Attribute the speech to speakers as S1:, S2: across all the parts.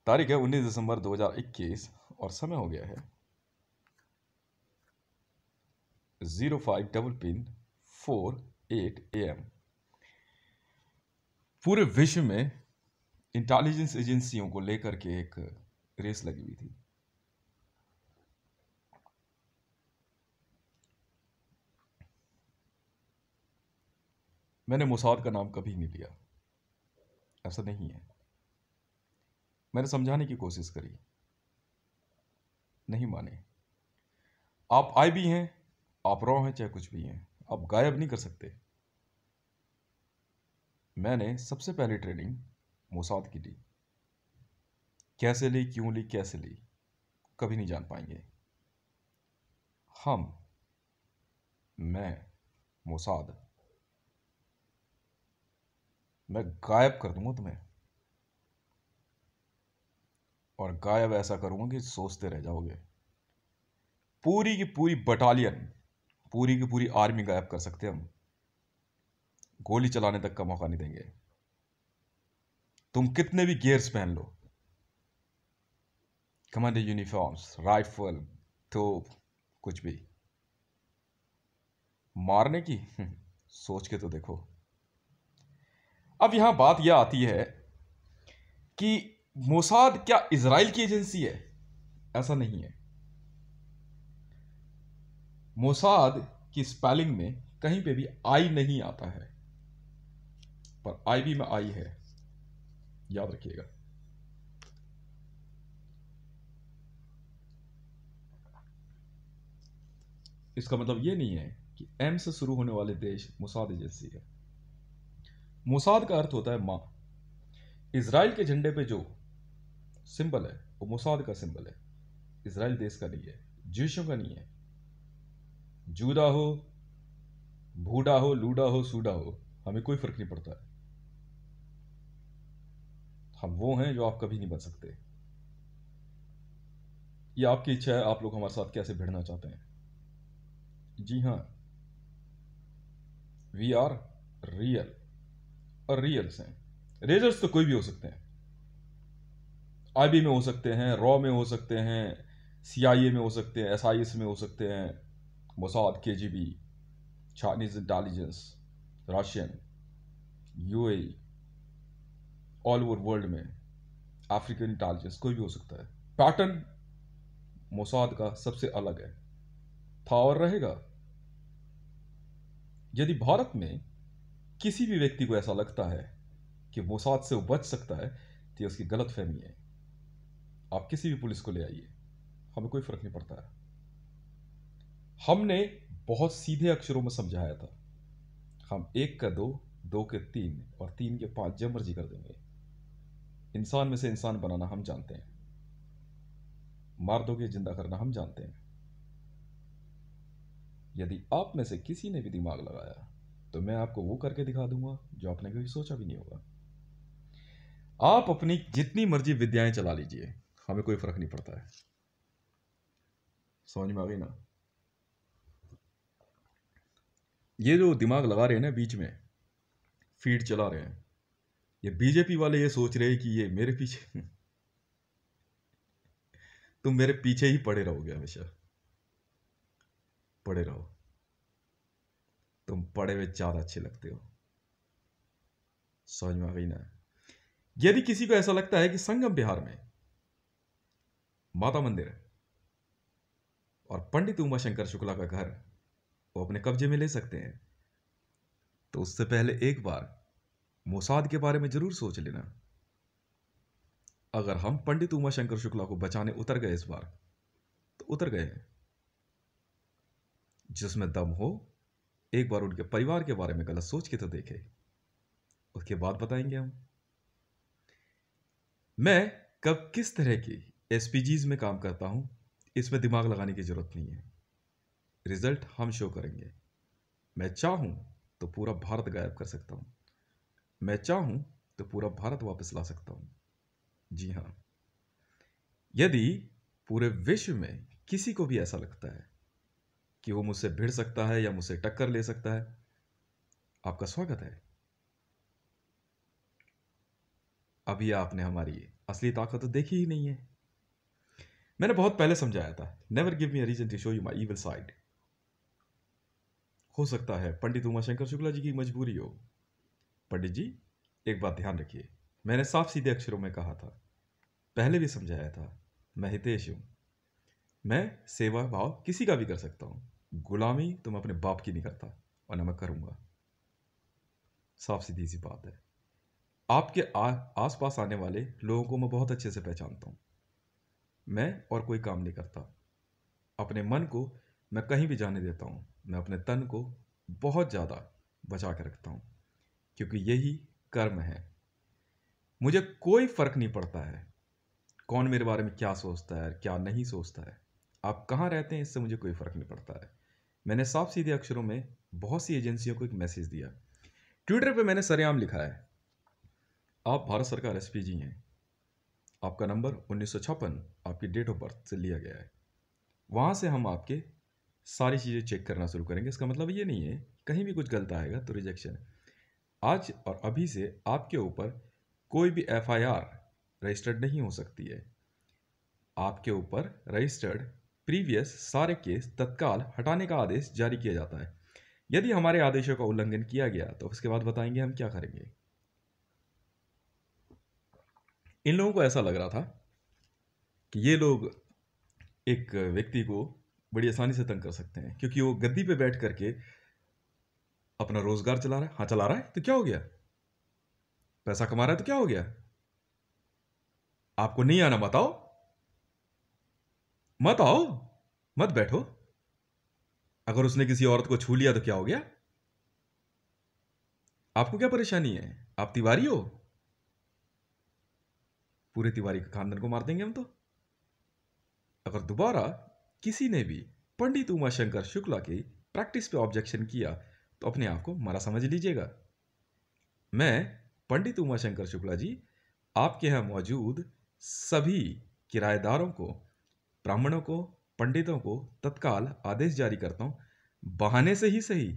S1: तारीख है 19 दिसंबर 2021 और समय हो गया है 05:48 AM। पूरे विश्व में इंटेलिजेंस एजेंसियों को लेकर के एक रेस लगी हुई थी। मैंने मोसाद का नाम कभी नहीं लिया, ऐसा नहीं है। मैंने समझाने की कोशिश करी, नहीं माने। आप आए भी हैं, आप रॉ हैं, चाहे कुछ भी हैं, आप गायब नहीं कर सकते। मैंने सबसे पहली ट्रेनिंग मोसाद की ली। कैसे ली, क्यों ली, कैसे ली, कभी नहीं जान पाएंगे। मैं मोसाद, मैं गायब कर दूंगा तुम्हें, और गायब ऐसा करूंगा कि सोचते रह जाओगे। पूरी की पूरी बटालियन, पूरी की पूरी आर्मी गायब कर सकते हम। गोली चलाने तक का मौका नहीं देंगे। तुम कितने भी गियर्स पहन लो, कमांडो यूनिफॉर्म्स, राइफल, तोप, कुछ भी, मारने की सोच के तो देखो। अब यहां बात यह आती है कि मोसाद क्या इजराइल की एजेंसी है? ऐसा नहीं है। मोसाद की स्पेलिंग में कहीं पे भी आई नहीं आता है, पर आईबी में आई है, याद रखिएगा। इसका मतलब यह नहीं है कि एम से शुरू होने वाले देश मोसाद एजेंसी है। मोसाद का अर्थ होता है मां। इजराइल के झंडे पे जो सिंबल है वो मोसाद का सिंबल है। इजराइल देश का नहीं है, ज्यूशों का नहीं है। जूदा हो, बूढ़ा हो, लूडा हो, सूडा हो, हमें कोई फर्क नहीं पड़ता है। हम वो हैं जो आप कभी नहीं बन सकते। ये आपकी इच्छा है, आप लोग हमारे साथ कैसे भिड़ना चाहते हैं। जी हाँ, वी आर रियल, और रियल्स हैं। रेजर्स तो कोई भी हो सकते हैं। आईबी में हो सकते हैं, रॉ में हो सकते हैं, सीआईए में हो सकते हैं, एसआईएस में हो सकते हैं, Mossad, KGB, Chinese intelligence, Russian, UAE, all over world में, अफ्रीकन इंटेलिजेंस, कोई भी हो सकता है। पैटर्न मोसाद का सबसे अलग है, था और रहेगा। यदि भारत में किसी भी व्यक्ति को ऐसा लगता है कि मोसाद से वो बच सकता है, तो ये उसकी गलत फहमी है। आप किसी भी पुलिस को ले आइए, हमें कोई फर्क नहीं पड़ता है। हमने बहुत सीधे अक्षरों में समझाया था, हम 1 का 2, 2 के 3 और 3 के 5 जब मर्जी कर देंगे। इंसान में से इंसान बनाना हम जानते हैं, मार दोगे जिंदा करना हम जानते हैं। यदि आप में से किसी ने भी दिमाग लगाया तो मैं आपको वो करके दिखा दूंगा जो आपने कभी सोचा भी नहीं होगा। आप अपनी जितनी मर्जी विद्याएं चला लीजिए, हमें कोई फर्क नहीं पड़ता है। समझ में आ गई ना? ये जो दिमाग लगा रहे हैं ना, बीच में फीड चला रहे हैं, ये बीजेपी वाले ये सोच रहे हैं कि ये मेरे पीछे तुम मेरे पीछे ही पड़े रहोगे, हमेशा पड़े रहो। तुम पड़े हुए ज्यादा अच्छे लगते हो। समझ में आ गई ना? यदि किसी को ऐसा लगता है कि संगम बिहार में माता मंदिर है और पंडित उमाशंकर शुक्ला का घर वो अपने कब्जे में ले सकते हैं, तो उससे पहले एक बार मोसाद के बारे में जरूर सोच लेना। अगर हम पंडित उमाशंकर शुक्ला को बचाने उतर गए इस बार, तो उतर गए हैं। जिसमें दम हो, एक बार उनके परिवार के बारे में गलत सोच के तो देखे, उसके बाद बताएंगे हम। मैं कब किस तरह की एसपीजीज में काम करता हूं, इसमें दिमाग लगाने की जरूरत नहीं है। रिजल्ट हम शो करेंगे। मैं चाहूं तो पूरा भारत गायब कर सकता हूं। मैं चाहूं तो पूरा भारत वापस ला सकता हूं। जी हां, यदि पूरे विश्व में किसी को भी ऐसा लगता है कि वो मुझसे भिड़ सकता है या मुझसे टक्कर ले सकता है, आपका स्वागत है। अभी आपने हमारी असली ताकत तो देखी ही नहीं है। मैंने बहुत पहले समझाया था, never give me a reason to show you my evil side. हो सकता है पंडित उमाशंकर शुक्ला जी की मजबूरी हो। पंडित जी, एक बात ध्यान रखिए, मैंने साफ सीधे अक्षरों में कहा था, पहले भी समझाया था, मैं हितेश हूं। मैं सेवा भाव किसी का भी कर सकता हूं, गुलामी तो मैं अपने बाप की नहीं करता और ना मैं करूंगा। साफ सीधी सी बात है। आपके आस पास आने वाले लोगों को मैं बहुत अच्छे से पहचानता हूं। मैं और कोई काम नहीं करता। अपने मन को मैं कहीं भी जाने देता हूं। मैं अपने तन को बहुत ज़्यादा बचा के रखता हूं, क्योंकि यही कर्म है। मुझे कोई फर्क नहीं पड़ता है कौन मेरे बारे में क्या सोचता है क्या नहीं सोचता है। आप कहाँ रहते हैं इससे मुझे कोई फर्क नहीं पड़ता है। मैंने साफ सीधे अक्षरों में बहुत सी एजेंसियों को एक मैसेज दिया। ट्विटर पे मैंने सरेआम लिखा है, आप भारत सरकार एसपीजी हैं, आपका नंबर 1956 आपकी डेट ऑफ बर्थ से लिया गया है। वहाँ से हम आपके सारी चीज़ें चेक करना शुरू करेंगे। इसका मतलब ये नहीं है कहीं भी कुछ गलत आएगा तो रिजेक्शन। आज और अभी से आपके ऊपर कोई भी एफआईआर रजिस्टर्ड नहीं हो सकती है। आपके ऊपर रजिस्टर्ड प्रीवियस सारे केस तत्काल हटाने का आदेश जारी किया जाता है। यदि हमारे आदेशों का उल्लंघन किया गया तो उसके बाद बताएंगे हम क्या करेंगे। इन लोगों को ऐसा लग रहा था कि ये लोग एक व्यक्ति को बड़ी आसानी से तंग कर सकते हैं, क्योंकि वो गद्दी पे बैठ करके अपना रोजगार चला रहा है। हाँ, चला रहा है तो क्या हो गया, पैसा कमा रहा है तो क्या हो गया। आपको नहीं आना मत आओ, मत आओ, मत बैठो। अगर उसने किसी औरत को छू लिया तो क्या हो गया, आपको क्या परेशानी है, आप तिवारी हो, पूरे तिवारी के खानदान को मार देंगे हम तो। अगर दोबारा किसी ने भी पंडित उमाशंकर शुक्ला की प्रैक्टिस पे ऑब्जेक्शन किया तो अपने आप को मरा समझ लीजिएगा। मैं पंडित उमाशंकर शुक्ला जी आपके यहाँ मौजूद सभी किराएदारों को, ब्राह्मणों को, पंडितों को तत्काल आदेश जारी करता हूँ, बहाने से ही सही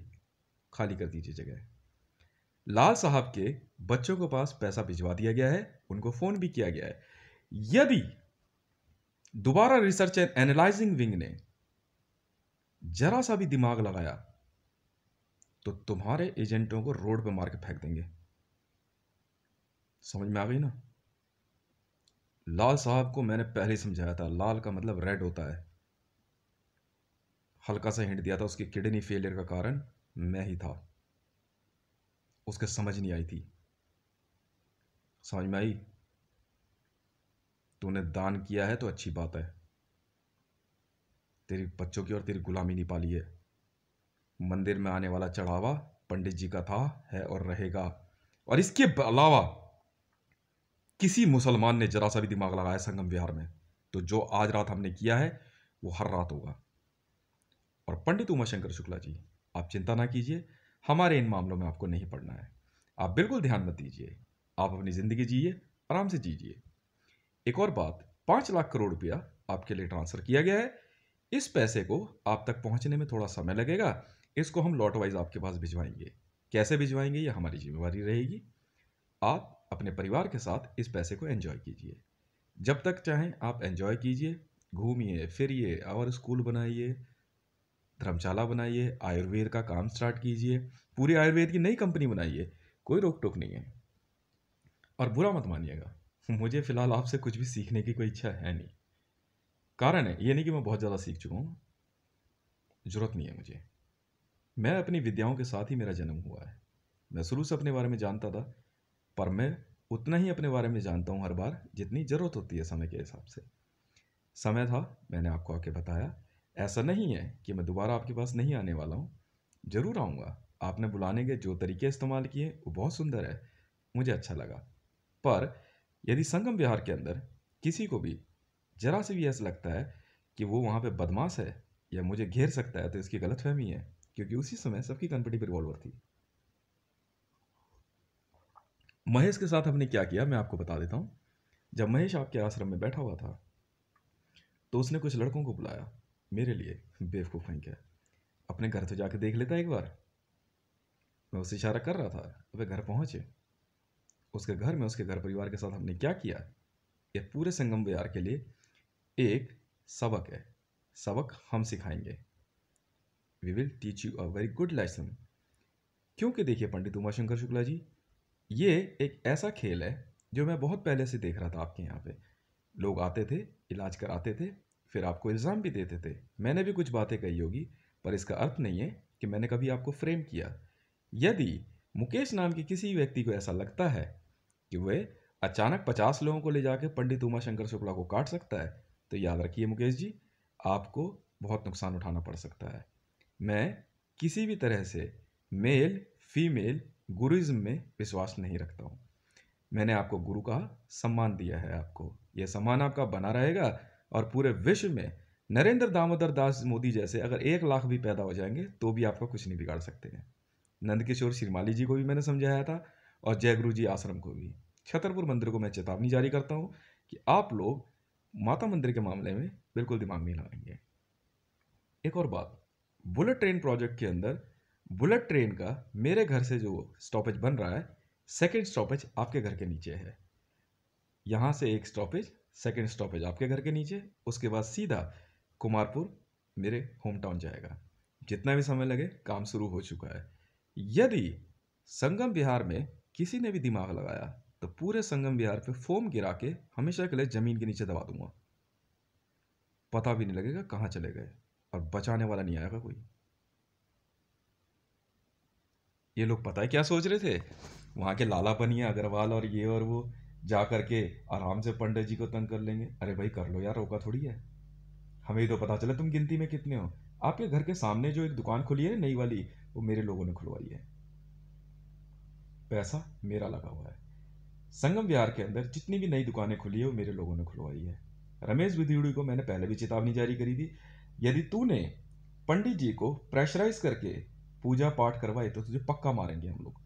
S1: खाली कर दीजिए जगह। लाल साहब के बच्चों के पास पैसा भिजवा दिया गया है, उनको फोन भी किया गया है। यदि दोबारा रिसर्च एंड एनालाइजिंग विंग ने जरा सा भी दिमाग लगाया तो तुम्हारे एजेंटों को रोड पे मार के फेंक देंगे। समझ में आ गई ना। लाल साहब को मैंने पहले ही समझाया था, लाल का मतलब रेड होता है। हल्का सा हिंट दिया था, उसकी किडनी फेलियर का कारण मैं ही था। उसके समझ नहीं आई थी। समझ में आई। तूने दान किया है तो अच्छी बात है, तेरी बच्चों की और तेरी गुलामी नहीं पाली है। मंदिर में आने वाला चढ़ावा पंडित जी का था, है और रहेगा। और इसके अलावा किसी मुसलमान ने जरा सा भी दिमाग लगाया संगम विहार में तो जो आज रात हमने किया है वो हर रात होगा। और पंडित उमाशंकर शुक्ला जी, आप चिंता ना कीजिए, हमारे इन मामलों में आपको नहीं पड़ना है। आप बिल्कुल ध्यान मत दीजिए, आप अपनी जिंदगी जिए, आराम से जीजिए। एक और बात, 5 लाख करोड़ रुपया आपके लिए ट्रांसफर किया गया है। इस पैसे को आप तक पहुंचने में थोड़ा समय लगेगा। इसको हम लॉट वाइज आपके पास भिजवाएंगे। कैसे भिजवाएंगे ये हमारी जिम्मेवारी रहेगी। आप अपने परिवार के साथ इस पैसे को एंजॉय कीजिए। जब तक चाहें आप एंजॉय कीजिए, घूमिए फिरिए, और स्कूल बनाइए, धर्मशाला बनाइए, आयुर्वेद का काम स्टार्ट कीजिए, पूरी आयुर्वेद की नई कंपनी बनाइए, कोई रोक टोक नहीं है। और बुरा मत मानिएगा, मुझे फिलहाल आपसे कुछ भी सीखने की कोई इच्छा है नहीं। कारण है ये नहीं कि मैं बहुत ज़्यादा सीख चुका हूँ, जरूरत नहीं है मुझे। मैं अपनी विद्याओं के साथ ही मेरा जन्म हुआ है। मैं शुरू से अपने बारे में जानता था, पर मैं उतना ही अपने बारे में जानता हूँ हर बार जितनी ज़रूरत होती है समय के हिसाब से। समय था, मैंने आपको आके बताया। ऐसा नहीं है कि मैं दोबारा आपके पास नहीं आने वाला हूँ, ज़रूर आऊँगा। आपने बुलाने के जो तरीके इस्तेमाल किए वो बहुत सुंदर है, मुझे अच्छा लगा। पर यदि संगम विहार के अंदर किसी को भी जरा से भी ऐसा लगता है कि वो वहाँ पे बदमाश है या मुझे घेर सकता है तो इसकी गलतफहमी है, क्योंकि उसी समय सबकी कनपटी पे रिवॉल्वर थी। महेश के साथ हमने क्या किया मैं आपको बता देता हूँ। जब महेश आपके आश्रम में बैठा हुआ था तो उसने कुछ लड़कों को बुलाया मेरे लिए। बेवकूफ़ हैं क्या, अपने घर तो जाके देख लेता एक बार। मैं उसे इशारा कर रहा था, वे घर पहुंचे। उसके घर में उसके घर परिवार के साथ हमने क्या किया ये पूरे संगम विहार के लिए एक सबक है। सबक हम सिखाएंगे। We will teach you a very good lesson. क्योंकि देखिए पंडित उमाशंकर शुक्ला जी, ये एक ऐसा खेल है जो मैं बहुत पहले से देख रहा था आपके यहाँ पे। लोग आते थे, इलाज कराते थे, फिर आपको इल्ज़ाम भी देते थे। मैंने भी कुछ बातें कही होगी, पर इसका अर्थ नहीं है कि मैंने कभी आपको फ्रेम किया। यदि मुकेश नाम के किसी व्यक्ति को ऐसा लगता है कि वह अचानक 50 लोगों को ले जाकर पंडित उमाशंकर शुक्ला को काट सकता है, तो याद रखिए मुकेश जी, आपको बहुत नुकसान उठाना पड़ सकता है। मैं किसी भी तरह से मेल फीमेल गुरुइज्म में विश्वास नहीं रखता हूँ। मैंने आपको गुरु का सम्मान दिया है। आपको यह सम्मान आपका बना रहेगा, और पूरे विश्व में नरेंद्र दामोदर दास मोदी जैसे अगर 1 लाख भी पैदा हो जाएंगे तो भी आपका कुछ नहीं बिगाड़ सकते हैं। नंदकिशोर श्रीमाली जी को भी मैंने समझाया था, और जय गुरु जी आश्रम को भी। छतरपुर मंदिर को मैं चेतावनी जारी करता हूँ कि आप लोग माता मंदिर के मामले में बिल्कुल दिमाग नहीं लगाएंगे। एक और बात, बुलेट ट्रेन प्रोजेक्ट के अंदर बुलेट ट्रेन का मेरे घर से जो स्टॉपेज बन रहा है, सेकंड स्टॉपेज आपके घर के नीचे है। यहाँ से एक स्टॉपेज, सेकंड स्टॉपेज आपके घर के नीचे, उसके बाद सीधा कुमारपुर मेरे होम टाउन जाएगा। जितना भी समय लगे, काम शुरू हो चुका है। यदि संगम विहार में किसी ने भी दिमाग लगाया तो पूरे संगम विहार पे फोम गिरा के हमेशा के लिए जमीन के नीचे दबा दूंगा। पता भी नहीं लगेगा कहाँ चले गए, और बचाने वाला नहीं आएगा कोई। ये लोग पता है क्या सोच रहे थे? वहाँ के लाला पनिया अग्रवाल और ये और वो जा करके आराम से पंडित जी को तंग कर लेंगे। अरे भाई कर लो यार, रोका थोड़ी है। हमें ही तो पता चला तुम गिनती में कितने हो। आपके घर के सामने जो एक दुकान खुली है नई वाली, वो मेरे लोगों ने खुलवाई है। पैसा मेरा लगा हुआ है। संगम विहार के अंदर जितनी भी नई दुकानें खुली है वो मेरे लोगों ने खुलवाई है। रमेश विधियोड़ी को मैंने पहले भी चेतावनी जारी करी थी, यदि तूने पंडित जी को प्रेशराइज करके पूजा पाठ करवाए तो तुझे पक्का मारेंगे हम लोग।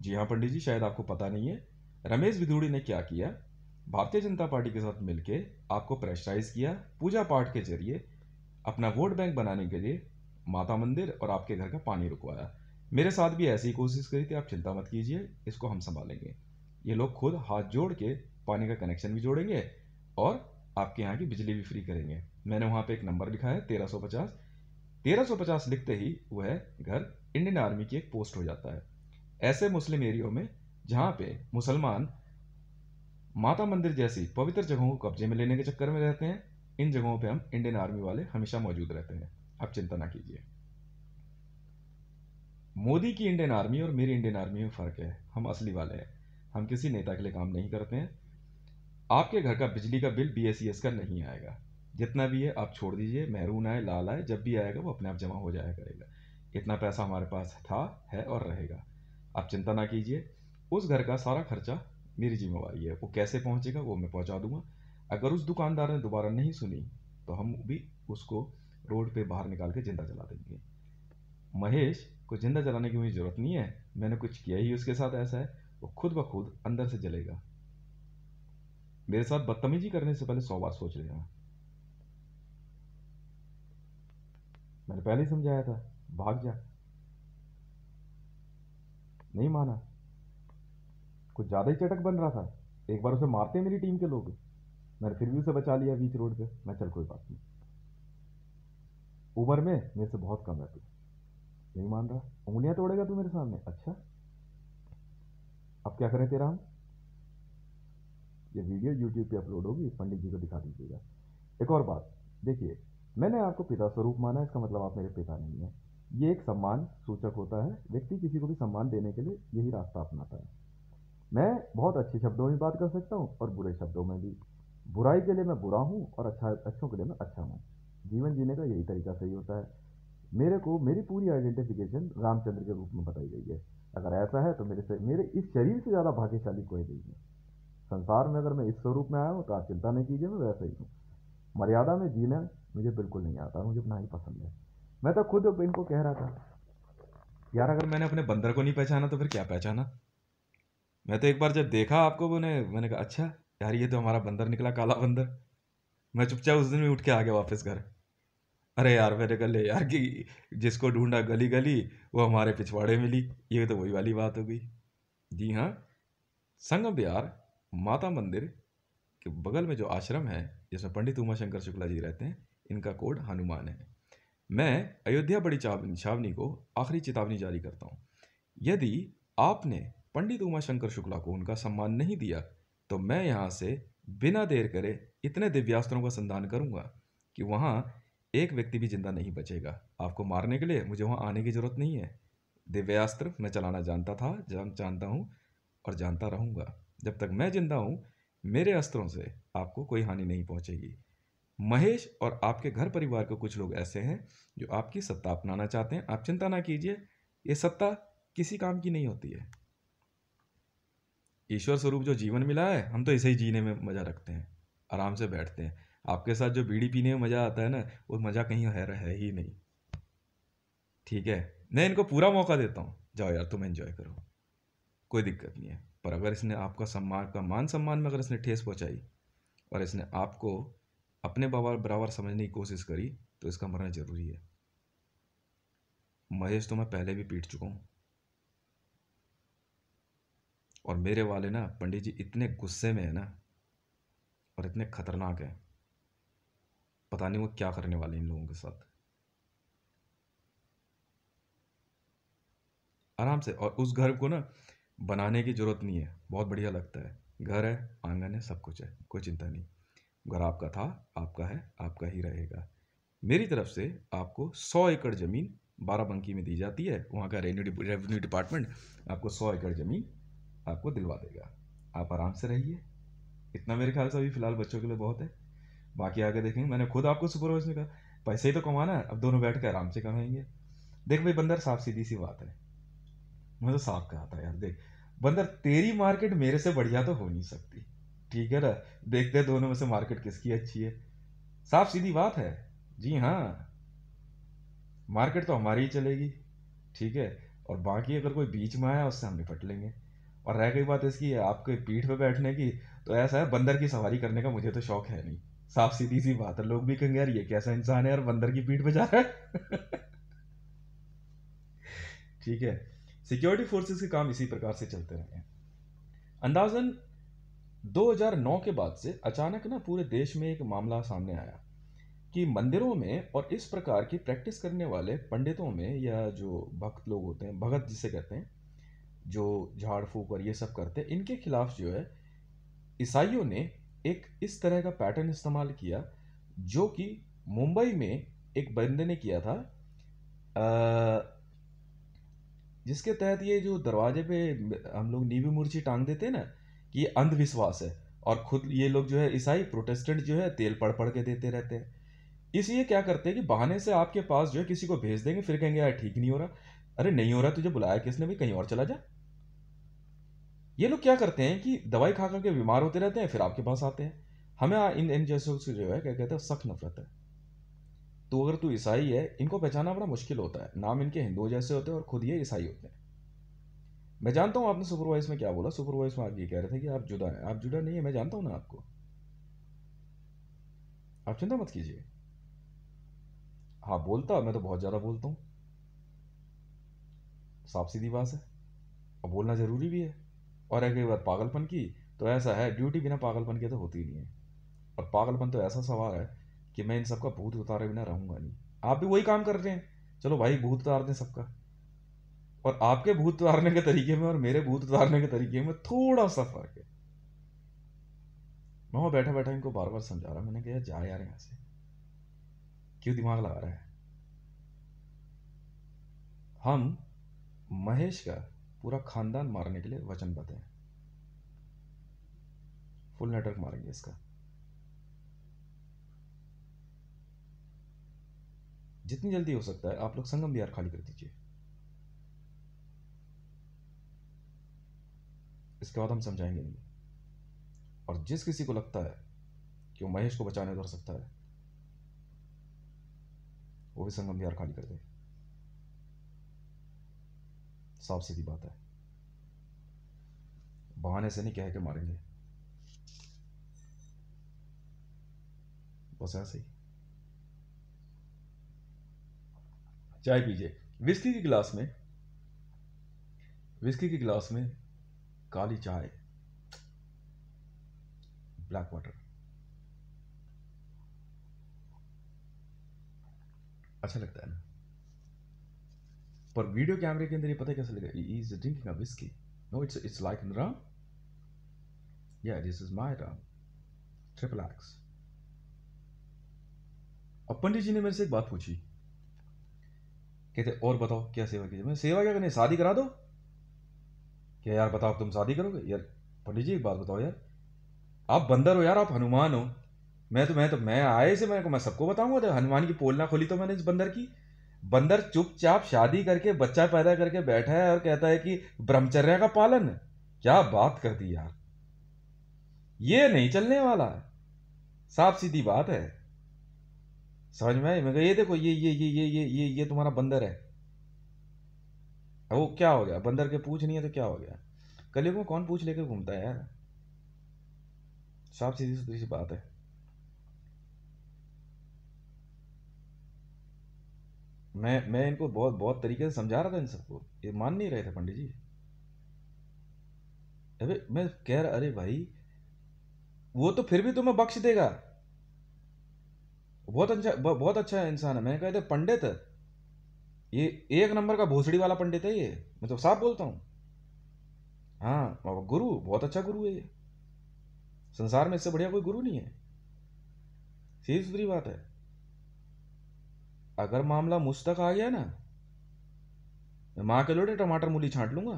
S1: जी हाँ पंडित जी, शायद आपको पता नहीं है, रमेश विधुड़ी ने क्या किया। भारतीय जनता पार्टी के साथ मिलके आपको प्रेशराइज किया, पूजा पाठ के जरिए अपना वोट बैंक बनाने के लिए माता मंदिर और आपके घर का पानी रुकवाया। मेरे साथ भी ऐसी ही कोशिश करी थी। आप चिंता मत कीजिए, इसको हम संभालेंगे। ये लोग खुद हाथ जोड़ के पानी का कनेक्शन भी जोड़ेंगे और आपके यहाँ की बिजली भी फ्री करेंगे। मैंने वहाँ पे एक नंबर लिखा है 1350। 1350 लिखते ही वह घर इंडियन आर्मी की एक पोस्ट हो जाता है। ऐसे मुस्लिम एरियो में जहाँ पे मुसलमान माता मंदिर जैसी पवित्र जगहों को कब्जे में लेने के चक्कर में रहते हैं, इन जगहों पे हम इंडियन आर्मी वाले हमेशा मौजूद रहते हैं। आप चिंता ना कीजिए। मोदी की इंडियन आर्मी और मेरी इंडियन आर्मी में फर्क है। हम असली वाले हैं, हम किसी नेता के लिए काम नहीं करते हैं। आपके घर का बिजली का बिल BSES का नहीं आएगा। जितना भी है आप छोड़ दीजिए, मैरून आए लाल आए, जब भी आएगा वो अपने आप जमा हो जाया करेगा। इतना पैसा हमारे पास था, है और रहेगा। आप चिंता ना कीजिए। उस घर का सारा खर्चा मेरी जिम्मेवारी है। वो कैसे पहुंचेगा वो मैं पहुंचा दूंगा। अगर उस दुकानदार ने दोबारा नहीं सुनी तो हम भी उसको रोड पे बाहर निकाल के जिंदा जला देंगे। महेश को जिंदा जलाने की मुझे जरूरत नहीं है, मैंने कुछ किया ही उसके साथ ऐसा है, वो खुद ब खुद अंदर से जलेगा। मेरे साथ बदतमीजी करने से पहले 100 बार सोच लेना। मैंने पहले ही समझाया था, भाग जा। नहीं माना, कुछ ज्यादा ही चटक बन रहा था। एक बार उसे मारते मेरी टीम के लोग, मैंने फिर भी उसे बचा लिया बीच रोड पे। मैं चल कोई बात नहीं, उम्र में मेरे से बहुत कम है तू। नहीं मान रहा, उंगलियां तोड़ेगा तू मेरे सामने? अच्छा, अब क्या करें तेरा हम? ये वीडियो यूट्यूब पे अपलोड होगी, पंडित जी को दिखा दीजिएगा। एक और बात देखिए, मैंने आपको पिता स्वरूप माना, इसका मतलब आप मेरे पिता नहीं है। ये एक सम्मान सूचक होता है। व्यक्ति किसी को भी सम्मान देने के लिए यही रास्ता अपनाता है। मैं बहुत अच्छे शब्दों में बात कर सकता हूँ और बुरे शब्दों में भी। बुराई के लिए मैं बुरा हूँ और अच्छों के लिए मैं अच्छा हूँ। जीवन जीने का यही तरीका सही होता है। मेरे को मेरी पूरी आइडेंटिफिकेशन रामचंद्र के रूप में बताई गई है। अगर ऐसा है तो मेरे इस शरीर से ज़्यादा भाग्यशाली कोई नहीं है संसार में। अगर मैं इस स्वरूप में आया हूँ तो आप चिंता नहीं कीजिए, मैं वैसा ही हूँ। मर्यादा में जीना मुझे बिल्कुल नहीं आता, मुझे ना ही पसंद है। मैं तो खुद इनको कह रहा था, यार अगर मैंने अपने बंदर को नहीं पहचाना तो फिर क्या पहचाना। मैं तो एक बार जब देखा आपको मैंने कहा अच्छा यार ये तो हमारा बंदर निकला, काला बंदर। मैं चुपचाप उस दिन भी उठ के आ गया वापस घर। अरे यार मेरे गले यार कि जिसको ढूंढा गली गली वो हमारे पिछवाड़े मिली। ये तो वही वाली बात हो गई। जी हाँ, संगम विहार माता मंदिर के बगल में जो आश्रम है जिसमें पंडित उमाशंकर शुक्ला जी रहते हैं, इनका कोड हनुमान है। मैं अयोध्या बड़ी छावनी को आखिरी चेतावनी जारी करता हूँ। यदि आपने पंडित उमाशंकर शुक्ला को उनका सम्मान नहीं दिया तो मैं यहाँ से बिना देर करे इतने दिव्यास्त्रों का संधान करूँगा कि वहाँ एक व्यक्ति भी जिंदा नहीं बचेगा। आपको मारने के लिए मुझे वहाँ आने की जरूरत नहीं है। दिव्यास्त्र मैं चलाना जानता था, जानता हूँ और जानता रहूँगा। जब तक मैं जिंदा हूँ मेरे अस्त्रों से आपको कोई हानि नहीं पहुँचेगी। महेश और आपके घर परिवार के कुछ लोग ऐसे हैं जो आपकी सत्ता अपनाना चाहते हैं। आप चिंता ना कीजिए, ये सत्ता किसी काम की नहीं होती है। ईश्वर स्वरूप जो जीवन मिला है, हम तो इसे ही जीने में मजा रखते हैं, आराम से बैठते हैं। आपके साथ जो बीड़ी पीने में मजा आता है ना, वो मजा कहीं है ही नहीं। ठीक है, मैं इनको पूरा मौका देता हूँ, जाओ यार तुम एंजॉय करो, कोई दिक्कत नहीं है। पर अगर इसने आपका मान सम्मान में अगर इसने ठेस पहुंचाई और इसने आपको अपने बराबर समझने की कोशिश करी तो इसका मरना जरूरी है। महेश तो मैं पहले भी पीट चुका हूं। और मेरे वाले ना पंडित जी इतने गुस्से में है ना और इतने खतरनाक है, पता नहीं वो क्या करने वाले इन लोगों के साथ। आराम से। और उस घर को ना बनाने की जरूरत नहीं है, बहुत बढ़िया लगता है। घर है, आंगन है, सब कुछ है, कोई चिंता नहीं। घर आपका था, आपका है, आपका ही रहेगा। मेरी तरफ से आपको 100 एकड़ ज़मीन बाराबंकी में दी जाती है। वहाँ का रेवेन्यू डिपार्टमेंट आपको 100 एकड़ ज़मीन आपको दिलवा देगा। आप आराम से रहिए। इतना मेरे ख्याल से अभी फ़िलहाल बच्चों के लिए बहुत है, बाकी आगे देखेंगे। मैंने खुद आपको सुपरवाइज में कहा पैसे ही तो कमाना है, अब दोनों बैठ के आराम से कमाएंगे। देख भाई बंदर, साफ सीधी सी बात है, मैं तो साफ कहा था यार, देख बंदर तेरी मार्केट मेरे से बढ़िया तो हो नहीं सकती, ठीक है ना। देखते हैं दोनों में से मार्केट किसकी अच्छी है, साफ सीधी बात है। जी हाँ, मार्केट तो हमारी ही चलेगी, ठीक है। और बाकी अगर कोई बीच में आया उससे हम निपट लेंगे। और रह गई बात इसकी आपके पीठ पे बैठने की, तो ऐसा है बंदर की सवारी करने का मुझे तो शौक है नहीं, साफ सीधी सी बात है। लोग भी कहेंगे यार ये कैसा इंसान है यार, बंदर की पीठ पे जा रहा है। ठीक है। सिक्योरिटी फोर्सेस के काम इसी प्रकार से चलते रहे हैं। अंदाजन 2009 के बाद से अचानक ना पूरे देश में एक मामला सामने आया कि मंदिरों में और इस प्रकार की प्रैक्टिस करने वाले पंडितों में, या जो भक्त लोग होते हैं, भगत जिसे कहते हैं, जो झाड़ फूक और ये सब करते हैं, इनके खिलाफ जो है ईसाइयों ने एक इस तरह का पैटर्न इस्तेमाल किया जो कि मुंबई में एक बंदे ने किया था, जिसके तहत ये जो दरवाजे पे हम लोग नींबू मिर्ची टांग देते हैं ना, कि ये अंधविश्वास है। और खुद ये लोग जो है ईसाई प्रोटेस्टेंट जो है तेल पढ़ पढ़ के देते रहते हैं। इसलिए क्या करते हैं कि बहाने से आपके पास जो है किसी को भेज देंगे, फिर कहेंगे यार ठीक नहीं हो रहा। अरे नहीं हो रहा, तुझे बुलाया किसने भाई, कहीं और चला जा। ये लोग क्या करते हैं कि दवाई खा खा के बीमार होते रहते हैं, फिर आपके पास आते हैं। हमें इन इन जैसों से जो है क्या कहते हैं, सख्त नफरत है। तो अगर तू ईसाई है, इनको पहचाना बड़ा मुश्किल होता है, नाम इनके हिंदुओं जैसे होते हैं और खुद ये ईसाई होते हैं। मैं जानता हूँ आपने सुपरवाइज में क्या बोला, सुपरवाइज में आप ये कह रहे थे कि आप जुदा हैं। आप जुदा नहीं है, मैं जानता हूँ ना आपको, आप चिंता मत कीजिए। हाँ बोलता, मैं तो बहुत ज़्यादा बोलता हूँ, साफ सीधी बात है, और बोलना ज़रूरी भी है। और अगर बात पागलपन की, तो ऐसा है ड्यूटी बिना पागलपन के तो होती ही नहीं है। और पागलपन तो ऐसा सवाल है कि मैं इन सबका भूत उतारे बिना रहूंगा नहीं। आप भी वही काम कर रहे हैं, चलो भाई भूत उतार दें सबका। और आपके भूत उतारने के तरीके में और मेरे भूत उतारने के तरीके में थोड़ा सा फर्क है। मैं वहां बैठा बैठा इनको बार बार समझा रहा, मैंने कहा जा यार यहाँ से, क्यों दिमाग लगा रहा है। हम महेश का पूरा खानदान मारने के लिए वचनबद्ध हैं, फुल नेटवर्क मारेंगे इसका। जितनी जल्दी हो सकता है आप लोग संगम बिहार खाली कर दीजिए, इसके बाद हम समझाएंगे नहीं। और जिस किसी को लगता है कि वो महेश को बचाने उतर सकता है, वो भी संगम बिहार खाली कर दे, साफ सीधी बात है। बहाने से नहीं, कह के मारेंगे, बस ऐसे ही। चाय पीजिए, विस्की के गिलास में, विस्की के गिलास में काली चाय, ब्लैक वाटर। अच्छा लगता है ना। पर वीडियो कैमरे के अंदर ये पता है कैसा लगा, he is drinking a whiskey. No, it's like in rum. Yeah this is my rum, triple X. अब पंडित जी ने मेरे से एक बात पूछी, कहते और बताओ क्या सेवा कीजिए। मैं सेवा क्या करनी, शादी करा दो। क्या यार बताओ, तुम शादी करोगे यार? पंडित जी एक बात बताओ यार, आप बंदर हो यार, आप हनुमान हो। मैं आए से मैं सबको बताऊंगा। तो हनुमान की पोल ना खोली तो मैंने इस बंदर की। बंदर चुपचाप शादी करके बच्चा पैदा करके बैठा है और कहता है कि ब्रह्मचर्य का पालन। क्या बात कर दी यार, ये नहीं चलने वाला। साफ सीधी बात है। समझ में आई? मैं कहा ये देखो, ये तुम्हारा बंदर है। अब वो क्या हो गया, बंदर के पूछ नहीं है तो क्या हो गया? कलयुग में कौन पूछ लेके घूमता है यार? साफ सीधी सुथरी सी बात है। मैं इनको बहुत बहुत तरीके से समझा रहा था इन सबको, ये मान नहीं रहे थे पंडित जी। अरे मैं कह रहा, अरे भाई वो तो फिर भी तुम्हें बख्श देगा, बहुत अच्छा इंसान है। मैंने कहा था पंडित, ये एक नंबर का भोसड़ी वाला पंडित है ये, मैं तो साफ बोलता हूँ। हाँ बाबा, गुरु बहुत अच्छा गुरु है ये। संसार में इससे बढ़िया कोई गुरु नहीं है। सीधी सुथरी बात है। अगर मामला मुझ तक आ गया ना, मैं माँ के लोटे टमाटर मूली छांट लूंगा।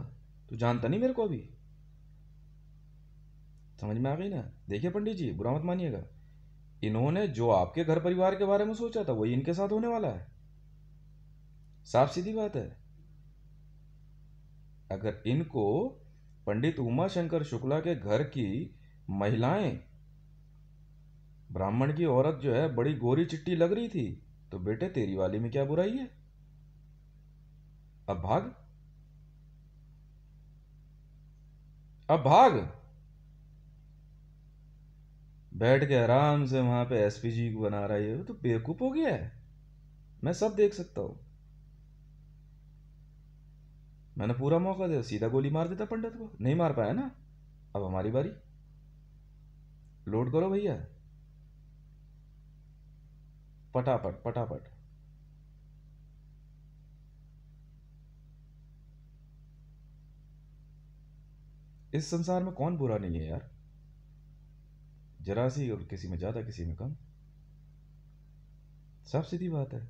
S1: तू जानता नहीं मेरे को अभी। समझ में आ गई ना? देखिए पंडित जी, बुरा मत मानिएगा, इन्होंने जो आपके घर परिवार के बारे में सोचा था वही इनके साथ होने वाला है। साफ सीधी बात है। अगर इनको पंडित उमा शंकर शुक्ला के घर की महिलाएं, ब्राह्मण की औरत जो है बड़ी गोरी चिट्टी लग रही थी, तो बेटे तेरी वाली में क्या बुराई है? अब भाग, अब भाग। बैठ के आराम से वहां पे एसपीजी को बना रहा है, ये तो बेवकूफ हो गया है। मैं सब देख सकता हूं। मैंने पूरा मौका दिया, सीधा गोली मार देता पंडित को, नहीं मार पाया ना। अब हमारी बारी, लोड करो भैया, पटापट पटापट। इस संसार में कौन बुरा नहीं है यार? जरा सी, और किसी में ज्यादा किसी में कम। साफ सीधी बात है।